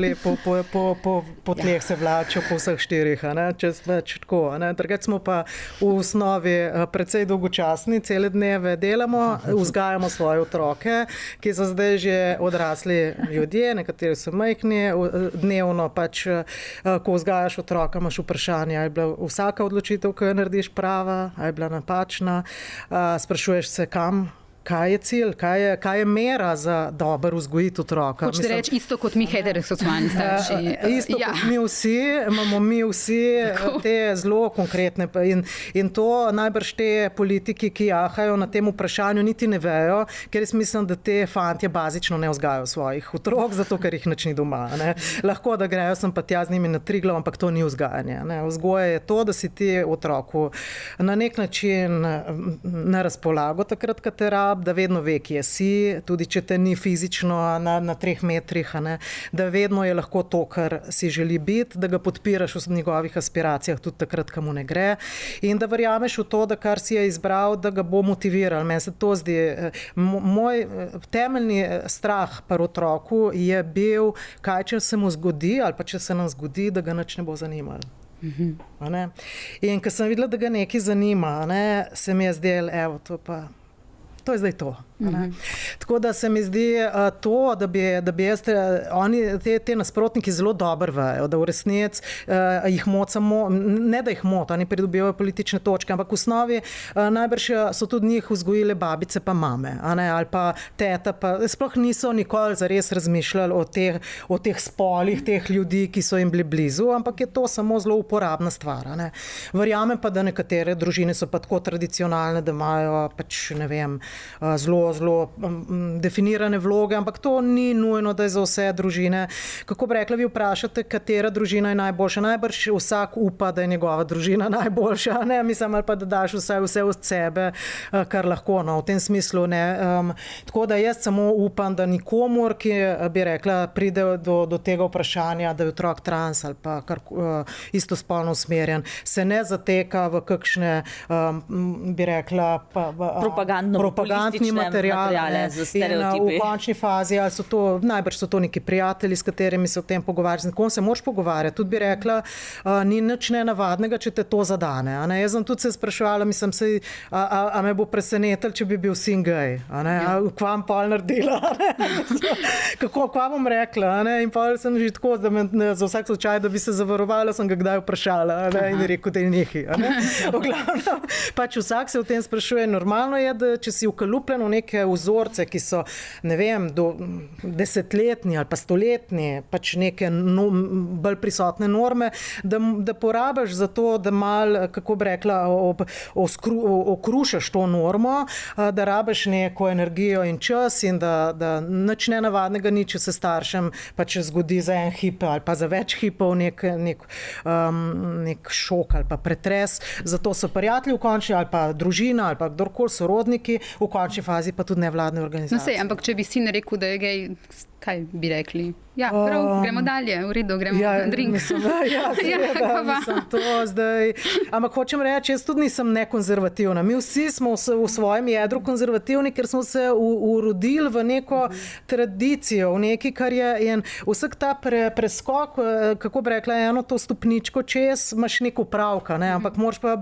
tleh se vlačijo po vseh štirih, čez več tako. Drugače smo pa v osnovi precej dolgočasni, cele dneve delamo, vzgajamo svoje otroke, ki so zdaj že odrasli ljudje, nekateri so majhni, dnevno pač, ko vzgajaš otroka, imaš vprašanje, ali je bila vsaka odločitev, ko jo narediš prava, ali je bila napačna, sprašuješ se kam, kaj je cilj, kaj je mera za dober vzgojiti otroka. Hočete reči isto kot mi heteroseksualni starši. Isto kot mi vsi, imamo mi vsi te zelo konkretne in to najbrž te politiki, ki jahajo na tem vprašanju, niti ne vejo, ker jaz mislim, da te fantje bazično ne vzgajajo svojih otrok, zato ker jih nič ni doma. Ne. Lahko, da grejo sem pa tja z njimi na Triglav, ampak to ni vzgajanje. Ne. Vzgoja je to, da si ti otroku na nek način na razpolago takrat, kad te da vedno ve, kje si, tudi če te ni fizično na 3 metrih, da vedno je lahko to, kar si želi biti, da ga podpiraš v njegovih aspiracijah tudi takrat, kamu ne gre in da verjameš v to, da kar si je izbral, da ga bo motiviral. Meni se to zdi, moj temeljni strah pri otroku je bil, kaj če se mu zgodi ali pa če se nam zgodi, da ga nič ne bo zanimalo. In ko sem videla, da ga nekaj zanima, se mi je zdelo, evo, to je zdaj to. Tako da se mi zdi to, da bi jaz, oni, te nasprotniki zelo dobro vejo, da v resnici jih moti samo, ne da jih moti, oni pridobivajo politične točke, ampak v osnovi najbrž so tudi njih vzgojile babice pa mame, ali pa teta, pa sploh niso nikoli zares razmišljali o teh spolih, teh ljudi, ki so jim bili blizu, ampak je to samo zelo uporabna stvar. Verjamem pa, da nekatere družine so pa tako tradicionalne, da imajo pač, ne vem, zelo definirane vloge, ampak to ni nujno, da je za vse družine. Kako bi rekla, vi vprašate, katera družina je najboljša. Najbrž vsak upa, da je njegova družina najboljša, ne? Mislim, ali pa da daš vse od sebe, kar lahko, v tem smislu. Ne? Tako da jaz samo upam, da nikomur, ki bi rekla, pride do tega vprašanja, da je otrok trans ali pa istospolno usmerjen, se ne zateka v kakšne, bi rekla, propagandni materijale z stereotipi. In v končni fazi, najbrž so to neki prijatelji, s katerimi se o tem pogovarjaš. Z nekom se moraš pogovarjati. Tudi bi rekla, ni nič nenavadnega, če te to zadane. Jaz sem tudi se spraševala, mislim, a me bo presenetil, če bi bil sin gej. Kva bom pol naredila? Kva bom rekla? In pol sem že tako, za vsak slučaj, da bi se zavarovala, sem ga kdaj vprašala in rekel, da je nekaj. V glavnem, pač vsak se o tem sprašuje. Normalno je, da če si ukalupljen v neke vzorce, ki so, ne vem, do desetletni ali pa stoletni, pač neke bolj prisotne norme, da porabiš za to, da malo, kako bi rekla, okrušaš to normo, da rabiš neko energijo in čas in da nič nenavadnega ni, če se staršem pač zgodi za en hip ali pa za več hipov nek šok ali pa pretres. Zato so prijatelji v končni ali pa družina ali pa kdorkoli sorodniki, v končni fazi pa tudi nevladne organizacije. No, ampak če bi sin rekel, da je gej, kaj bi rekli? Ja, prav, gremo dalje, v redu, gremo na drink. Ampak hočem reči, jaz tudi nisem nekonzervativna. Mi vsi smo v svojem jedru konzervativni, ker smo se urodili v neko tradicijo, v nekaj, kar je vsak ta preskok, kako bi rekla, eno to stopničko čez, imaš neko pravka, ne? Ampak moraš pa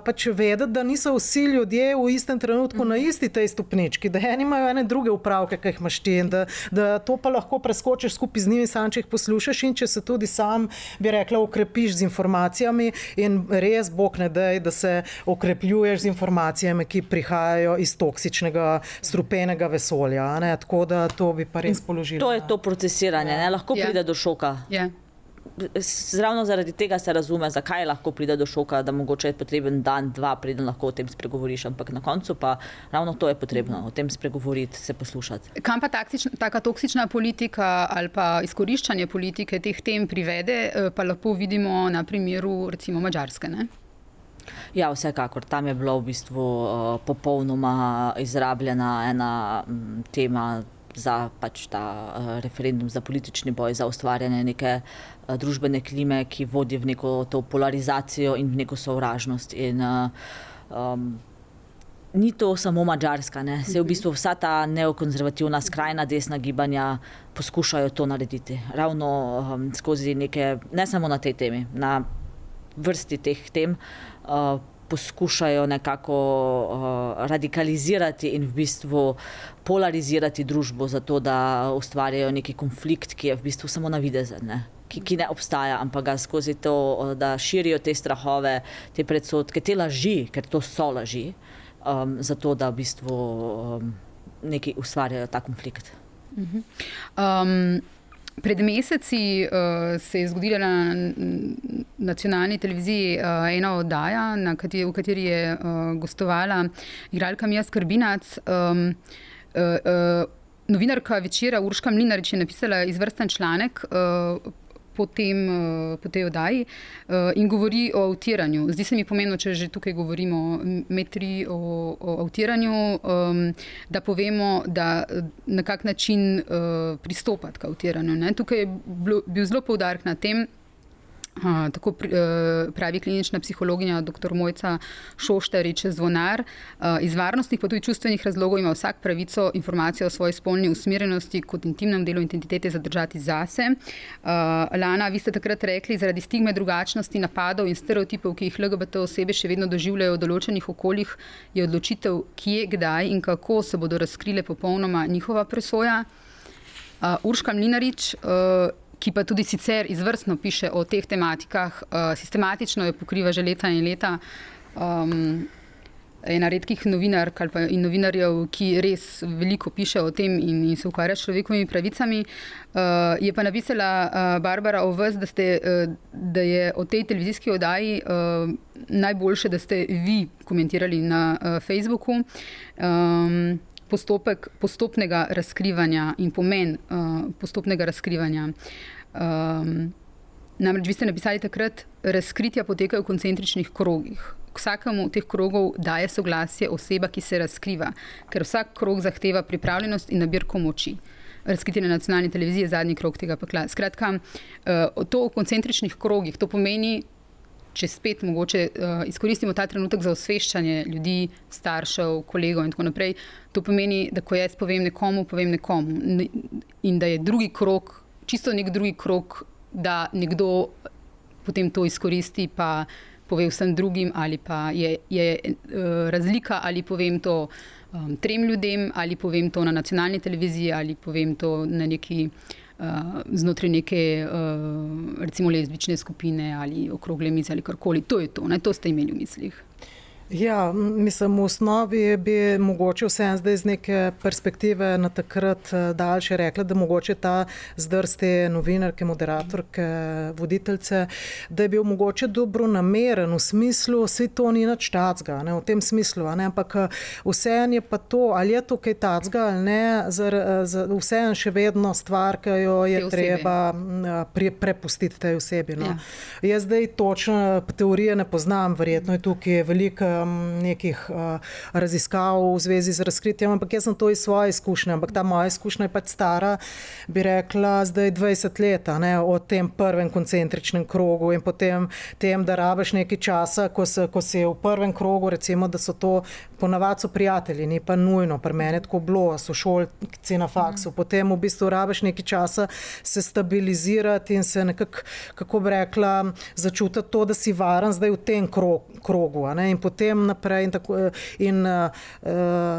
pač vedeti, da niso vsi ljudje v istem trenutku na isti tej stopnički, da eni imajo ene druge upravke, ki jih imaš ti in da to pa lahko preskočiš skupaj z njimi, sam če jih poslušaš in če se tudi sam, bi rekla, okrepiš z informacijami in res Bog ne daj, da se okrepljuješ z informacijami, ki prihajajo iz toksičnega, strupenega vesolja. Ne? Tako da to bi pa res položili. To je to procesiranje, ne? Lahko pride do šoka. Ravno zaradi tega se razume, zakaj lahko pride do šoka, da mogoče je potreben dan, dva, preden lahko o tem spregovoriš, ampak na koncu pa ravno to je potrebno, o tem spregovoriti, se poslušati. Kam pa taka toksična politika ali pa izkoriščanje politike teh tem privede, pa lahko vidimo na primeru recimo Madžarske, ne? Ja, vsekakor. Tam je bila v bistvu popolnoma izrabljena ena tema za pač ta referendum, za politični boj, za ustvarjanje neke družbene klime, ki vodi v neko to polarizacijo in v neko sovražnost. In ni to samo Madžarska, ne? Se v bistvu vsa ta neokonzervativna skrajna desna gibanja poskušajo to narediti. Ravno skozi neke, ne samo na tej temi, na vrsti teh tem, poskušajo nekako radikalizirati in v bistvu polarizirati družbo zato, da ustvarjajo neki konflikt, ki je v bistvu samo navidezen, ne? Ki ne obstaja, ampak ga skozi to, da širijo te strahove, te predsodke, te laži, ker to so laži, zato, da v bistvu neki ustvarjajo ta konflikt. Pred meseci se je zgodila na nacionalni televiziji ena oddaja, v kateri je gostovala igralka Mija Skrbinac. Novinarka Večera Urška Mlinarič je napisala izvrsten članek po tej oddaji in govori o avtiranju. Zdi se mi pomembno, če že tukaj govorimo o avtiranju, da povemo, da na kak način pristopati k avtiranju. Ne? Tukaj je bil zelo poudarek na tem, tako pravi klinična psihologinja dr. Mojca Šoštarič Zvonar. Iz varnostnih pa tudi čustvenih razlogov ima vsak pravico informacijo o svoji spolni usmerjenosti kot intimnem delu identitete zadržati zase. Lana, vi ste takrat rekli, zaradi stigme drugačnosti, napadov in stereotipov, ki jih LGBT osebe še vedno doživljajo v določenih okoljih, je odločitev, kje, kdaj in kako se bodo razkrile popolnoma njihova presoja. Urška Mlinarič, ki pa tudi sicer izvrstno piše o teh tematikah, sistematično jo pokriva že leta in leta, ena redkih novinark in novinarjev, ki res veliko piše o tem in se ukvarja s človekovimi pravicami. Je pa napisala Barbara o vas, da je o tej televizijski oddaji najboljše, da ste vi komentirali na Facebooku. Postopnega razkrivanja in pomen postopnega razkrivanja. Namreč vi ste napisali takrat, razkritja potekajo v koncentričnih krogih. K vsakemu teh krogov daje soglasje oseba, ki se razkriva, ker vsak krog zahteva pripravljenost in nabirko moči. Razkritje na nacionalni televiziji je zadnji krog tega pekla. Skratka, to v koncentričnih krogih, to pomeni, če spet mogoče izkoristimo ta trenutek za osveščanje ljudi, staršev, kolegov in tako naprej, to pomeni, da ko jaz povem nekomu in da je drugi krog, čisto nek drugi krog, da nekdo potem to izkoristi pa pove vsem drugim ali pa je razlika ali povem to 3 ljudem ali povem to na nacionalni televiziji ali povem to na neki znotraj neke recimo lezbične skupine ali okrogle mize ali karkoli. To je to, ne? To ste imeli v mislih. Ja, mislim, v osnovi bi mogoče vsem zdaj z neke perspektive na takrat daljše rekla, da mogoče ta zdrs te novinarke, moderatorke, voditeljce, da je bil mogoče dobronameren v smislu, vse to ni nič tacga, ne, v tem smislu, ne, ampak vseeno je pa to, ali je to kaj tacga ali ne, vseeno še vedno stvar, ki jo je treba prepustiti tej osebi. No. Ja. Jaz zdaj točno teorije ne poznam, verjetno je tukaj velika nekih raziskav v zvezi z razkritjem, ampak jaz sem to iz svoje izkušnje, ampak ta moja izkušnja je pač stara, bi rekla, zdaj 20 let, ne, od tem prvem koncentričnem krogu in potem tem, da rabiš nekaj časa, ko si v prvem krogu, recimo, da so to ponavadi so prijatelji, ni pa nujno, pri meni je tako bilo, so šolci na faksu, potem v bistvu rabiš nekaj časa se stabilizirati in se nekako, kako bi rekla, začutiti to, da si varen zdaj v tem krogu, ne? In potem naprej in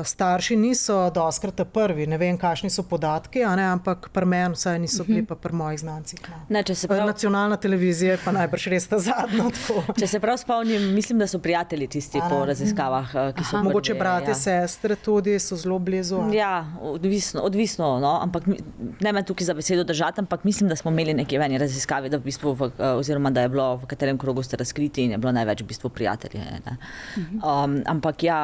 starši niso dostkrat prvi, ne vem, kakšni so podatki, ne? Ampak pri meni vsaj niso bili pa pri mojih znancih. Ne, nacionalna televizija je pa najbrž res ta zadnja. Če se prav spomnim, mislim, da so prijatelji tisti po raziskavah, ki so mogoče brate, sestre tudi so zelo blizu. Ja, odvisno, no, ampak ne me tukaj za besedo držati, ampak mislim, da smo imeli nekaj v eni raziskavi, da v bistvu, oziroma da je bilo v katerem krogu ste razkriti in je bilo največ v bistvu prijatelje. Ampak ja,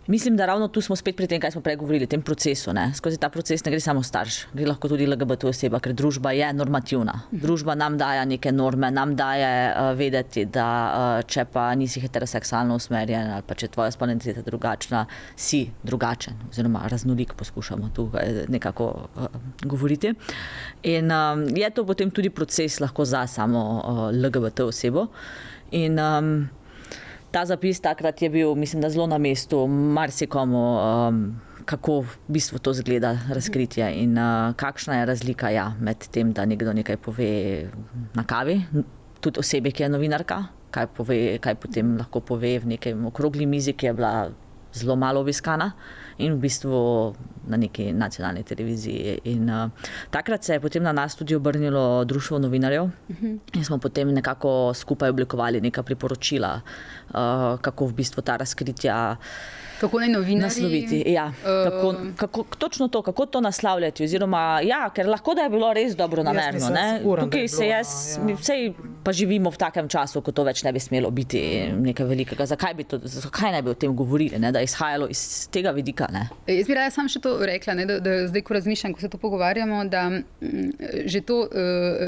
mislim, da ravno tu smo spet pri tem, kaj smo prej govorili, tem procesu. Ne? Skozi ta proces ne gre samo starš, gre lahko tudi LGBT oseba, ker družba je normativna. Družba nam daje neke norme, nam daje vedeti, da če pa nisi heteroseksualno usmerjen ali pa če tvoja spolna identiteta drugačna, si drugačen oziroma raznolik, poskušamo tu nekako govoriti. In je to potem tudi proces lahko za samo LGBT osebo. In ta zapis takrat je bil, mislim, da zelo na mestu marsikomu, kako v bistvu to zgleda razkritje in kakšna je razlika med tem, da nekdo nekaj pove na kavi, tudi osebi, ki je novinarka, kaj potem lahko pove v nekem okrogli mizi, ki je bila zelo malo obiskana in v bistvu na neki nacionalni televiziji. In takrat se je potem na nas tudi obrnilo Društvo novinarjev in smo potem nekako skupaj oblikovali neka priporočila, kako v bistvu ta razkritja kako naj novinarji nasloviti. Ja, točno to, kako to naslavljati, oziroma ja, ker lahko da je bilo res dobro namerno. Tukaj sej pa živimo v takem času, ko to več ne bi smelo biti nekaj velikega. Zakaj ne bi o tem govorili, ne? Da je izhajalo iz tega vidika? Ne? Jaz bi raje sam še to rekla, ne? Da zdaj, ko razmišljam, ko se to pogovarjamo, da že to,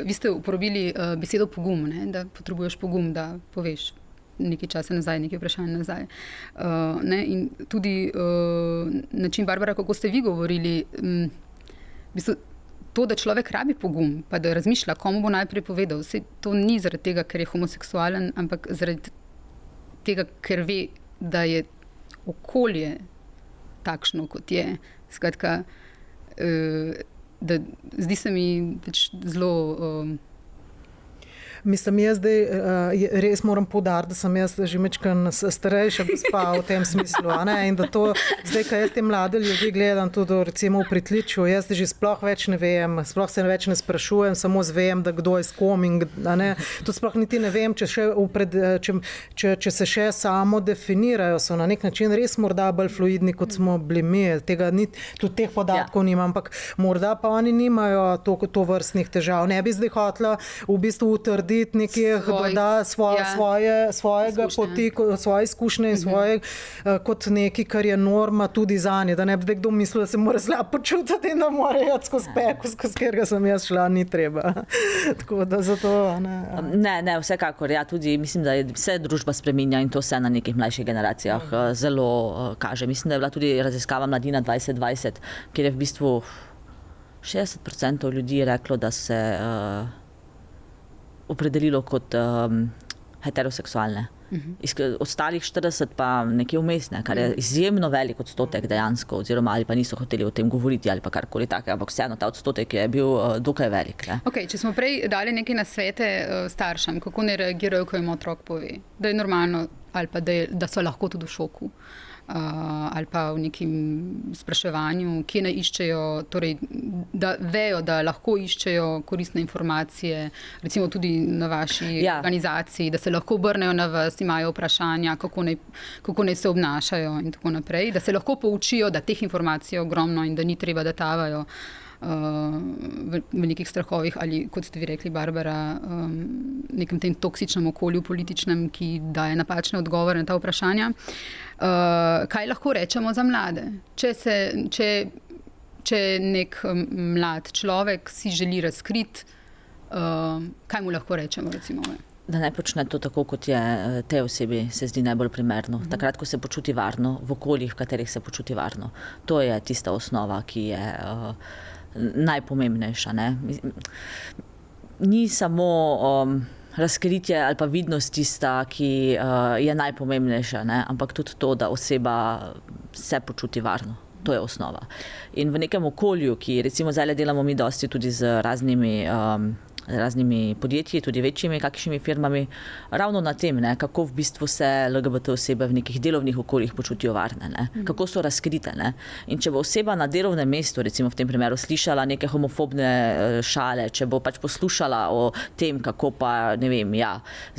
vi ste uporabili besedo pogum, ne? Da potrebuješ pogum, da poveš nekaj časa nazaj, nekaj vprašanj nazaj. In tudi način, Barbara, kako ste vi govorili, v bistvu to, da človek rabi pogum, pa da razmišlja, komu bo najprej povedal. Vse to ni zaradi tega, ker je homoseksualen, ampak zaradi tega, ker ve, da je okolje takšno, kot je. Skratka, zdi se mi zelo Mislim, jaz zdaj res moram poudariti, da sem jaz že mečkan starejša gospa v tem smislu. In da to, zdaj, kaj jaz te mlade ljudi gledam tudi recimo v pritličju, jaz že sploh več ne vem, sploh se več ne sprašujem, samo zvem, da kdo je s kom in to sploh niti ne vem, če se še samo definirajo, so na nek način res morda bolj fluidni, kot smo bili mi. Tudi teh podatkov nimam, ampak morda pa oni nimajo to vrstnih težav. Ne bi zdaj hotela v bistvu utrditi nekih, da svojega poti, svoje izkušnje in svoje kot nekaj, kar je norma tudi zanje, da ne bi kdo mislil, da se mora slabo počutiti in da mora jati skozi peku, skozi katerega sem jaz šla, ni treba. Tako da zato... Ne, vsekakor, ja, tudi mislim, da se družba spreminja in to se na nekih mlajših generacijah zelo kaže. Mislim, da je bila tudi raziskava Mladina 2020, kjer je v bistvu 60% ljudi reklo, da se opredelilo kot heteroseksualne. Ostalih 40 pa nekje vmesne, kar je izjemno velik odstotek dejansko, oziroma ali pa niso hoteli o tem govoriti ali pa karkoli takega, ampak vseeno ta odstotek je bil dokaj velik. Okay, če smo prej dali neke nasvete staršem, kako ne reagirajo, ko jim otrok pove, da je normalno ali pa da so lahko tudi v šoku. Ali pa v nekem spraševanju, kje ne iščejo, torej, da vejo, da lahko iščejo koristne informacije, recimo tudi na vaši organizaciji, da se lahko obrnejo na vas, imajo vprašanja, kako naj se obnašajo in tako naprej, da se lahko poučijo, da teh informacij je ogromno in da ni treba, da tavajo v nekih strahovih ali, kot ste vi rekli, Barbara, nekem tem toksičnem okolju političnem, ki daje napačne odgovore na ta vprašanja. Kaj lahko rečemo za mlade? Če nek mlad človek si želi razkriti, kaj mu lahko rečemo, recimo? Da ne počne to tako, kot je tej osebi se zdi najbolj primerno. Takrat, ko se počuti varno, v okoljih, v katerih se počuti varno. To je tista osnova, ki je najpomembnejša. Ne? Ni samo razkritje ali pa vidnost tista, ki je najpomembnejša, ne? Ampak tudi to, da oseba se počuti varno. To je osnova. In v nekem okolju, ki recimo zdaj delamo mi dosti tudi z raznimi podjetji, tudi večjimi kakšnimi firmami, ravno na tem, ne, kako v bistvu se LGBT osebe v nekih delovnih okoljih počutijo varne, ne, kako so razkrite. Ne. In če bo oseba na delovnem mestu, recimo v tem primeru, slišala neke homofobne šale, če bo pač poslušala o tem, kako pa, ne vem,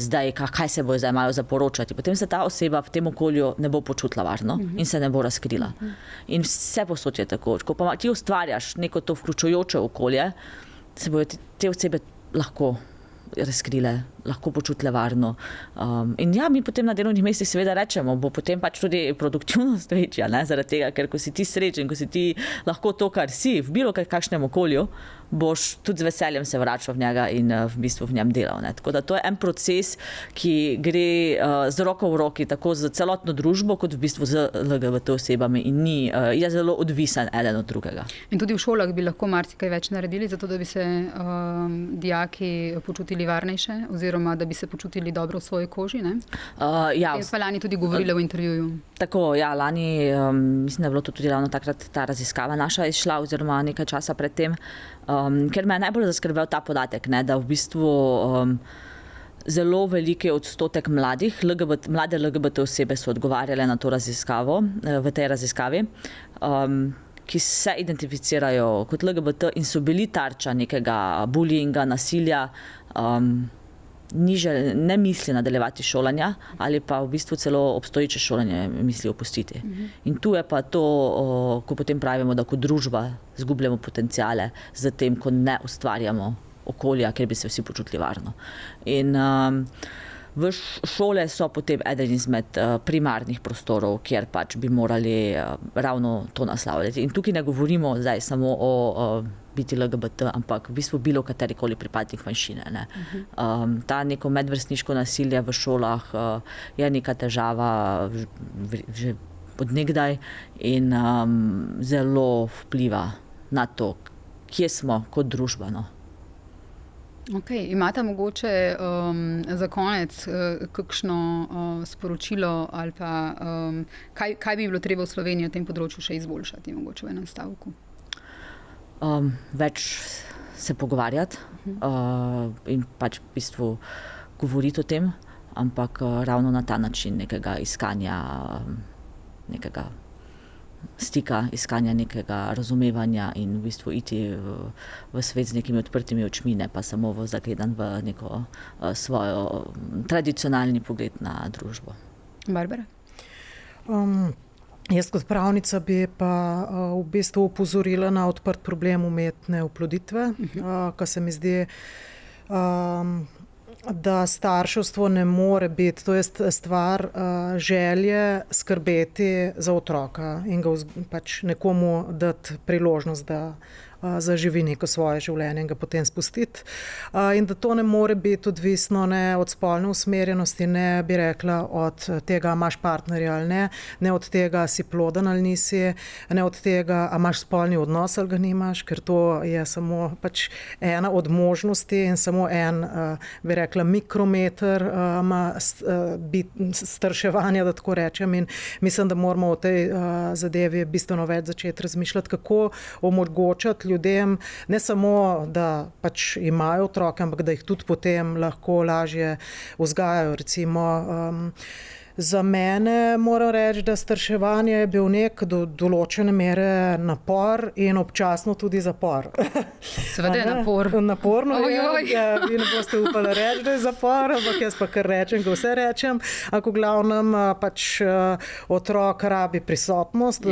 zdaj, kaj se bo zdaj imajo za poročati, potem se ta oseba v tem okolju ne bo počutila varno in se ne bo razkrila. In vse posod je tako. Ko pa ti ustvarjaš neko to vključujoče okolje, se bojo te osebe lahko razkrile, lahko počutile varno. In mi potem na delovnih mestih seveda rečemo, bo potem pač tudi produktivnost večja, ne? Zaradi tega, ker ko si ti srečen, ko si ti lahko to, kar si v bilo kakšnem okolju, boš tudi z veseljem se vračal v njega in v bistvu v njem delal. Ne? Tako da to je en proces, ki gre z roko v roki, tako z celotno družbo, kot v bistvu z LGBT osebami in je zelo odvisen eden od drugega. In tudi v šolah bi lahko marsikaj več naredili, zato da bi se dijaki počutili varnejše, oziroma da bi se počutili dobro v svoji koži, ne? Jaz pa lani tudi govorila v intervjuju. Tako, lani, mislim, da je bilo to tudi ravno takrat ta raziskava naša izšla, oziroma nekaj časa predtem, ker me je najbolj zaskrbel ta podatek, ne, da v bistvu zelo veliki odstotek mlade LGBT osebe so odgovarjale na to raziskavo, v tej raziskavi, ki se identificirajo kot LGBT in so bili tarča nekega bullyinga, nasilja, ne misli nadaljevati šolanja ali pa v bistvu celo obstoječe šolanje misli opustiti. In tu je pa to, ko potem pravimo, da kot družba zgubljamo potenciale z tem, ko ne ustvarjamo okolja, kjer bi se vsi počutili varno. In v šole so potem eden izmed primarnih prostorov, kjer pač bi morali ravno to naslavljati. In tukaj ne govorimo zdaj samo o biti LGBT, ampak v bistvu bilo katerikoli pripadnik manjšine. Ne. Ta neko medvrstniško nasilje v šolah je neka težava že od nekdaj in zelo vpliva na to, kje smo kot družba. No. Okay. Imate mogoče za konec kakšno sporočilo ali pa kaj bi bilo treba v Sloveniji na tem področju še izboljšati, mogoče v enem stavku? Več se pogovarjati in pač v bistvu govoriti o tem, ampak ravno na ta način nekega iskanja, nekega stika, iskanja nekega razumevanja in v bistvu iti v svet z nekimi odprtimi očmi, ne pa samo zagledan v neko svojo tradicionalni pogled na družbo. Barbara? Jaz kot pravnica bi pa v bistvu opozorila na odprt problem umetne oploditve, kar se mi zdi, da starševstvo ne more biti, to je stvar želje skrbeti za otroka in ga pač nekomu dati priložnost, da zaživi neko svoje življenje in ga potem spustiti. In da to ne more biti odvisno ne od spolne usmerjenosti, ne bi rekla od tega, imaš partnerja ali ne od tega, si ploden ali nisi, ne od tega, a imaš spolni odnos ali ga nimaš, ker to je samo pač ena od možnosti in samo en, bi rekla, mikrometer strševanja, da tako rečem. In mislim, da moramo o tej zadevi bistveno več začeti razmišljati, kako omogočati ljudem, ne samo, da pač imajo otroke, ampak da jih tudi potem lahko lažje vzgajajo. Recimo, za mene moram reči, da starševanje je bil nek do določene mere napor in občasno tudi zapor. Seveda je napor. Naporno je, vi ne boste upali reči, da je zapor, ampak jaz pa kar rečem, ko vse rečem. Ampak v glavnem pač otrok rabi prisotnost,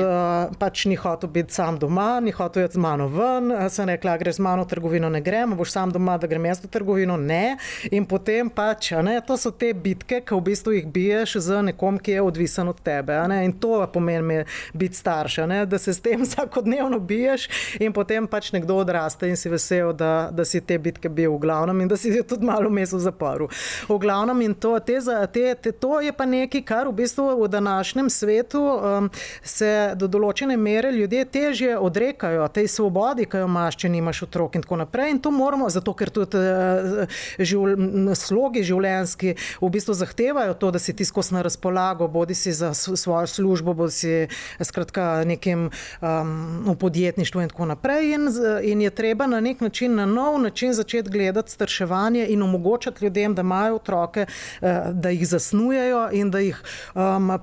pač ni hotel biti sam doma, ni hotel iti z mano ven, sem rekla, greš z mano v trgovino, ne grem, boš sam doma, da grem jaz v trgovino, ne. In potem pač, to so te bitke, ki v bistvu jih biješ z nekom, ki je odvisen od tebe. In to pomeni biti starša, da se s tem vsakodnevno biješ in potem pač nekdo odraste nafta in si vesel, da si te bitke bil v glavnem in da si tudi malo vmes v zaporu. V glavnem in to je pa nekaj, kar v bistvu v današnjem svetu se do določene mere ljudje težje odrekajo tej svobodi, ki jo imaš, če nimaš otrok in tako naprej. In to moramo, zato ker tudi slogi življenjski v bistvu zahtevajo to, da si ti skozi na razpolago, bodi si za svojo službo, bodi si skratka nekim v podjetništvu in tako naprej. In je treba na nek način, na nov način začeti gledati starševanje in omogočati ljudem, da imajo otroke, da jih zasnujejo in da jih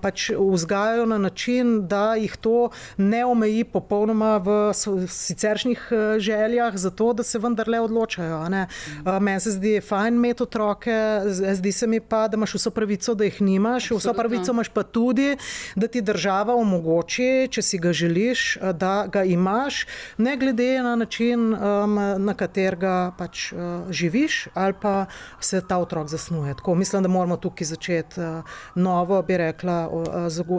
pač vzgajajo na način, da jih to ne omeji popolnoma v siceršnjih željah, zato da se vendarle odločajo. Meni se zdi fajn imeti otroke, zdi se mi pa, da imaš vso pravico, da jih nimaš, vso pravico imaš pa tudi, da ti država omogoči, če si ga želiš, da ga imaš, ne glede na način, na katerega pač živiš ali pa se ta otrok zasnuje. Tako mislim, da moramo tukaj začeti novo, bi rekla,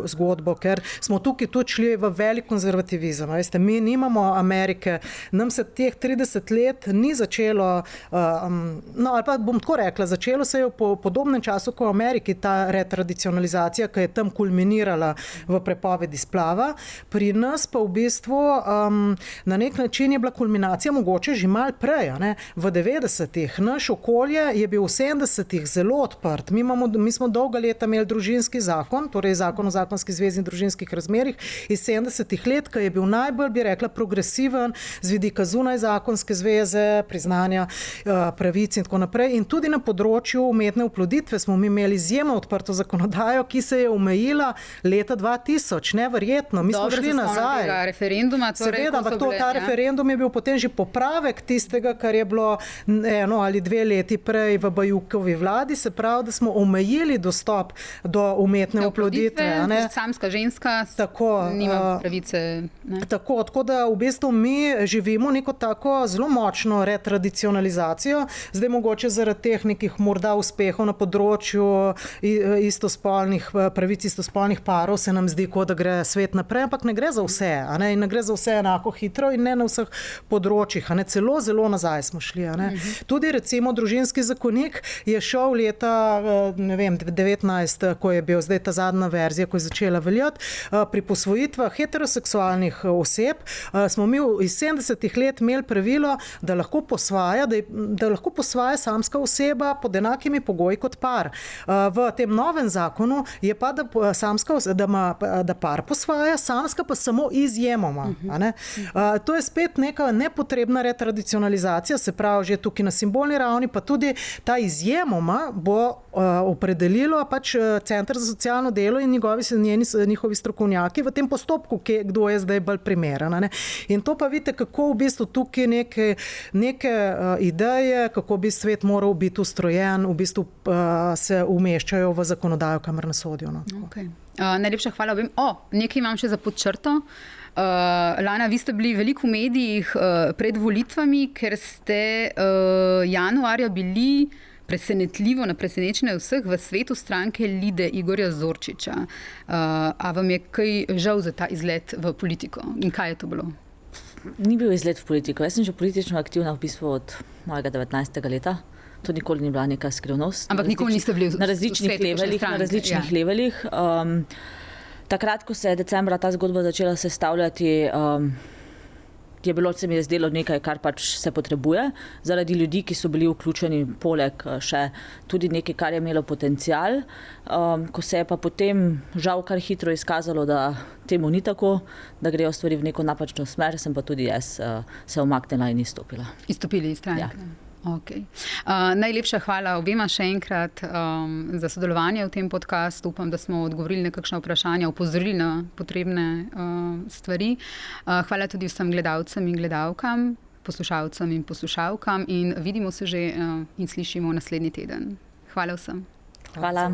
zgodbo, ker smo tukaj tudi šli v velik konzervativizem. Veste, mi nimamo Amerike, nam se teh 30 let ni začelo, ali pa bom tako rekla, začelo se je v podobnem času kot v Ameriki ta retradicionalizacija, ki je tam kulminirala v prepovedi splava. Pri nas pa v bistvu na nek način je bila kulminacija mogoče že malo prej. V 90-ih naš okolje je bil v 70-ih zelo odprt. Mi smo dolga leta imeli družinski zakon, torej zakon o zakonski zvezi in družinskih razmerjih iz 70-ih let, ki je bil najbolj, bi rekla, progresiven z vidika zunaj zakonske zveze, priznanja pravic in tako naprej. In tudi na področju umetne oploditve smo mi imeli izjemno odprto zakonodajo, ki se je omejila leta 2000. Neverjetno. Mi smo šli nazaj. Referenduma, seveda, ampak ta referendum je bil potem že popravek tistega, kar je bilo 1 ali 2 leti prej v Bajukovi vladi, se pravi, da smo omejili dostop do umetne oploditve. Samska ženska tako, nima pravice. Tako da v bistvu mi živimo neko tako zelo močno retradicionalizacijo. Zdaj mogoče zaradi teh nekih morda uspehov na področju pravic istospolnih parov se nam zdi, kot da gre svet naprej, ampak ne gre za vse. In ne gre za vse enako hitro in ne na vseh področjih. Celo zelo nazaj smo šli. Tudi recimo družinski zakonik je šel leta 19, ko je bil zdaj ta zadnja verzija, ko je začela veljati, pri posvojitvah heteroseksualnih oseb smo mi iz 70-ih let imeli pravilo, da lahko posvaja samska oseba pod enakimi pogoji kot par. V tem novem zakonu je pa, da par posvaja, samska pa samo izjemoma. To je spet neka nepotrebna retradicionalizacija, se pravi, že tukaj na simbolni ravni, pa tudi ta izjemoma bo opredelilo pač Center za socialno delo in njihovi strokovnjaki v tem postopku, kdo je zdaj bolj primeren. In to pa vidite, kako v bistvu tukaj neke ideje, kako bi svet moral biti ustrojen, v bistvu se umeščajo v zakonodajo, kamor nas sodijo. Okay. Najlepša hvala. Nekaj imam še za podčrto. Lana, vi ste bili veliko v medijih pred volitvami, ker ste januarja bili presenetljivo na presenečenje vseh v svetu stranke Lide Igorja Zorčiča. A vam je kaj žal za ta izlet v politiko? In kaj je to bilo? Ni bil izlet v politiko. Jaz sem že politično aktivna v bistvu od mojega 19. leta. To nikoli ni bila neka skrivnost. Ampak nikoli niste bili na različnih levelih. Takrat, ko se je decembra ta zgodba začela sestavljati, se mi je zdelo nekaj, kar pač se potrebuje, zaradi ljudi, ki so bili vključeni, poleg še tudi nekaj, kar je imelo potencial. Ko se je pa potem žal kar hitro izkazalo, da temu ni tako, da grejo stvari v neko napačno smer, sem pa tudi jaz se umaknila in izstopila. Izstopili iz stranke. Ja. Okay. Najlepša hvala obema še enkrat za sodelovanje v tem podcastu. Upam, da smo odgovorili na kakšna vprašanja, upozorili na potrebne stvari. Hvala tudi vsem gledalcem in gledalkam, poslušalcem in poslušalkam in vidimo se že in slišimo naslednji teden. Hvala vsem. Hvala.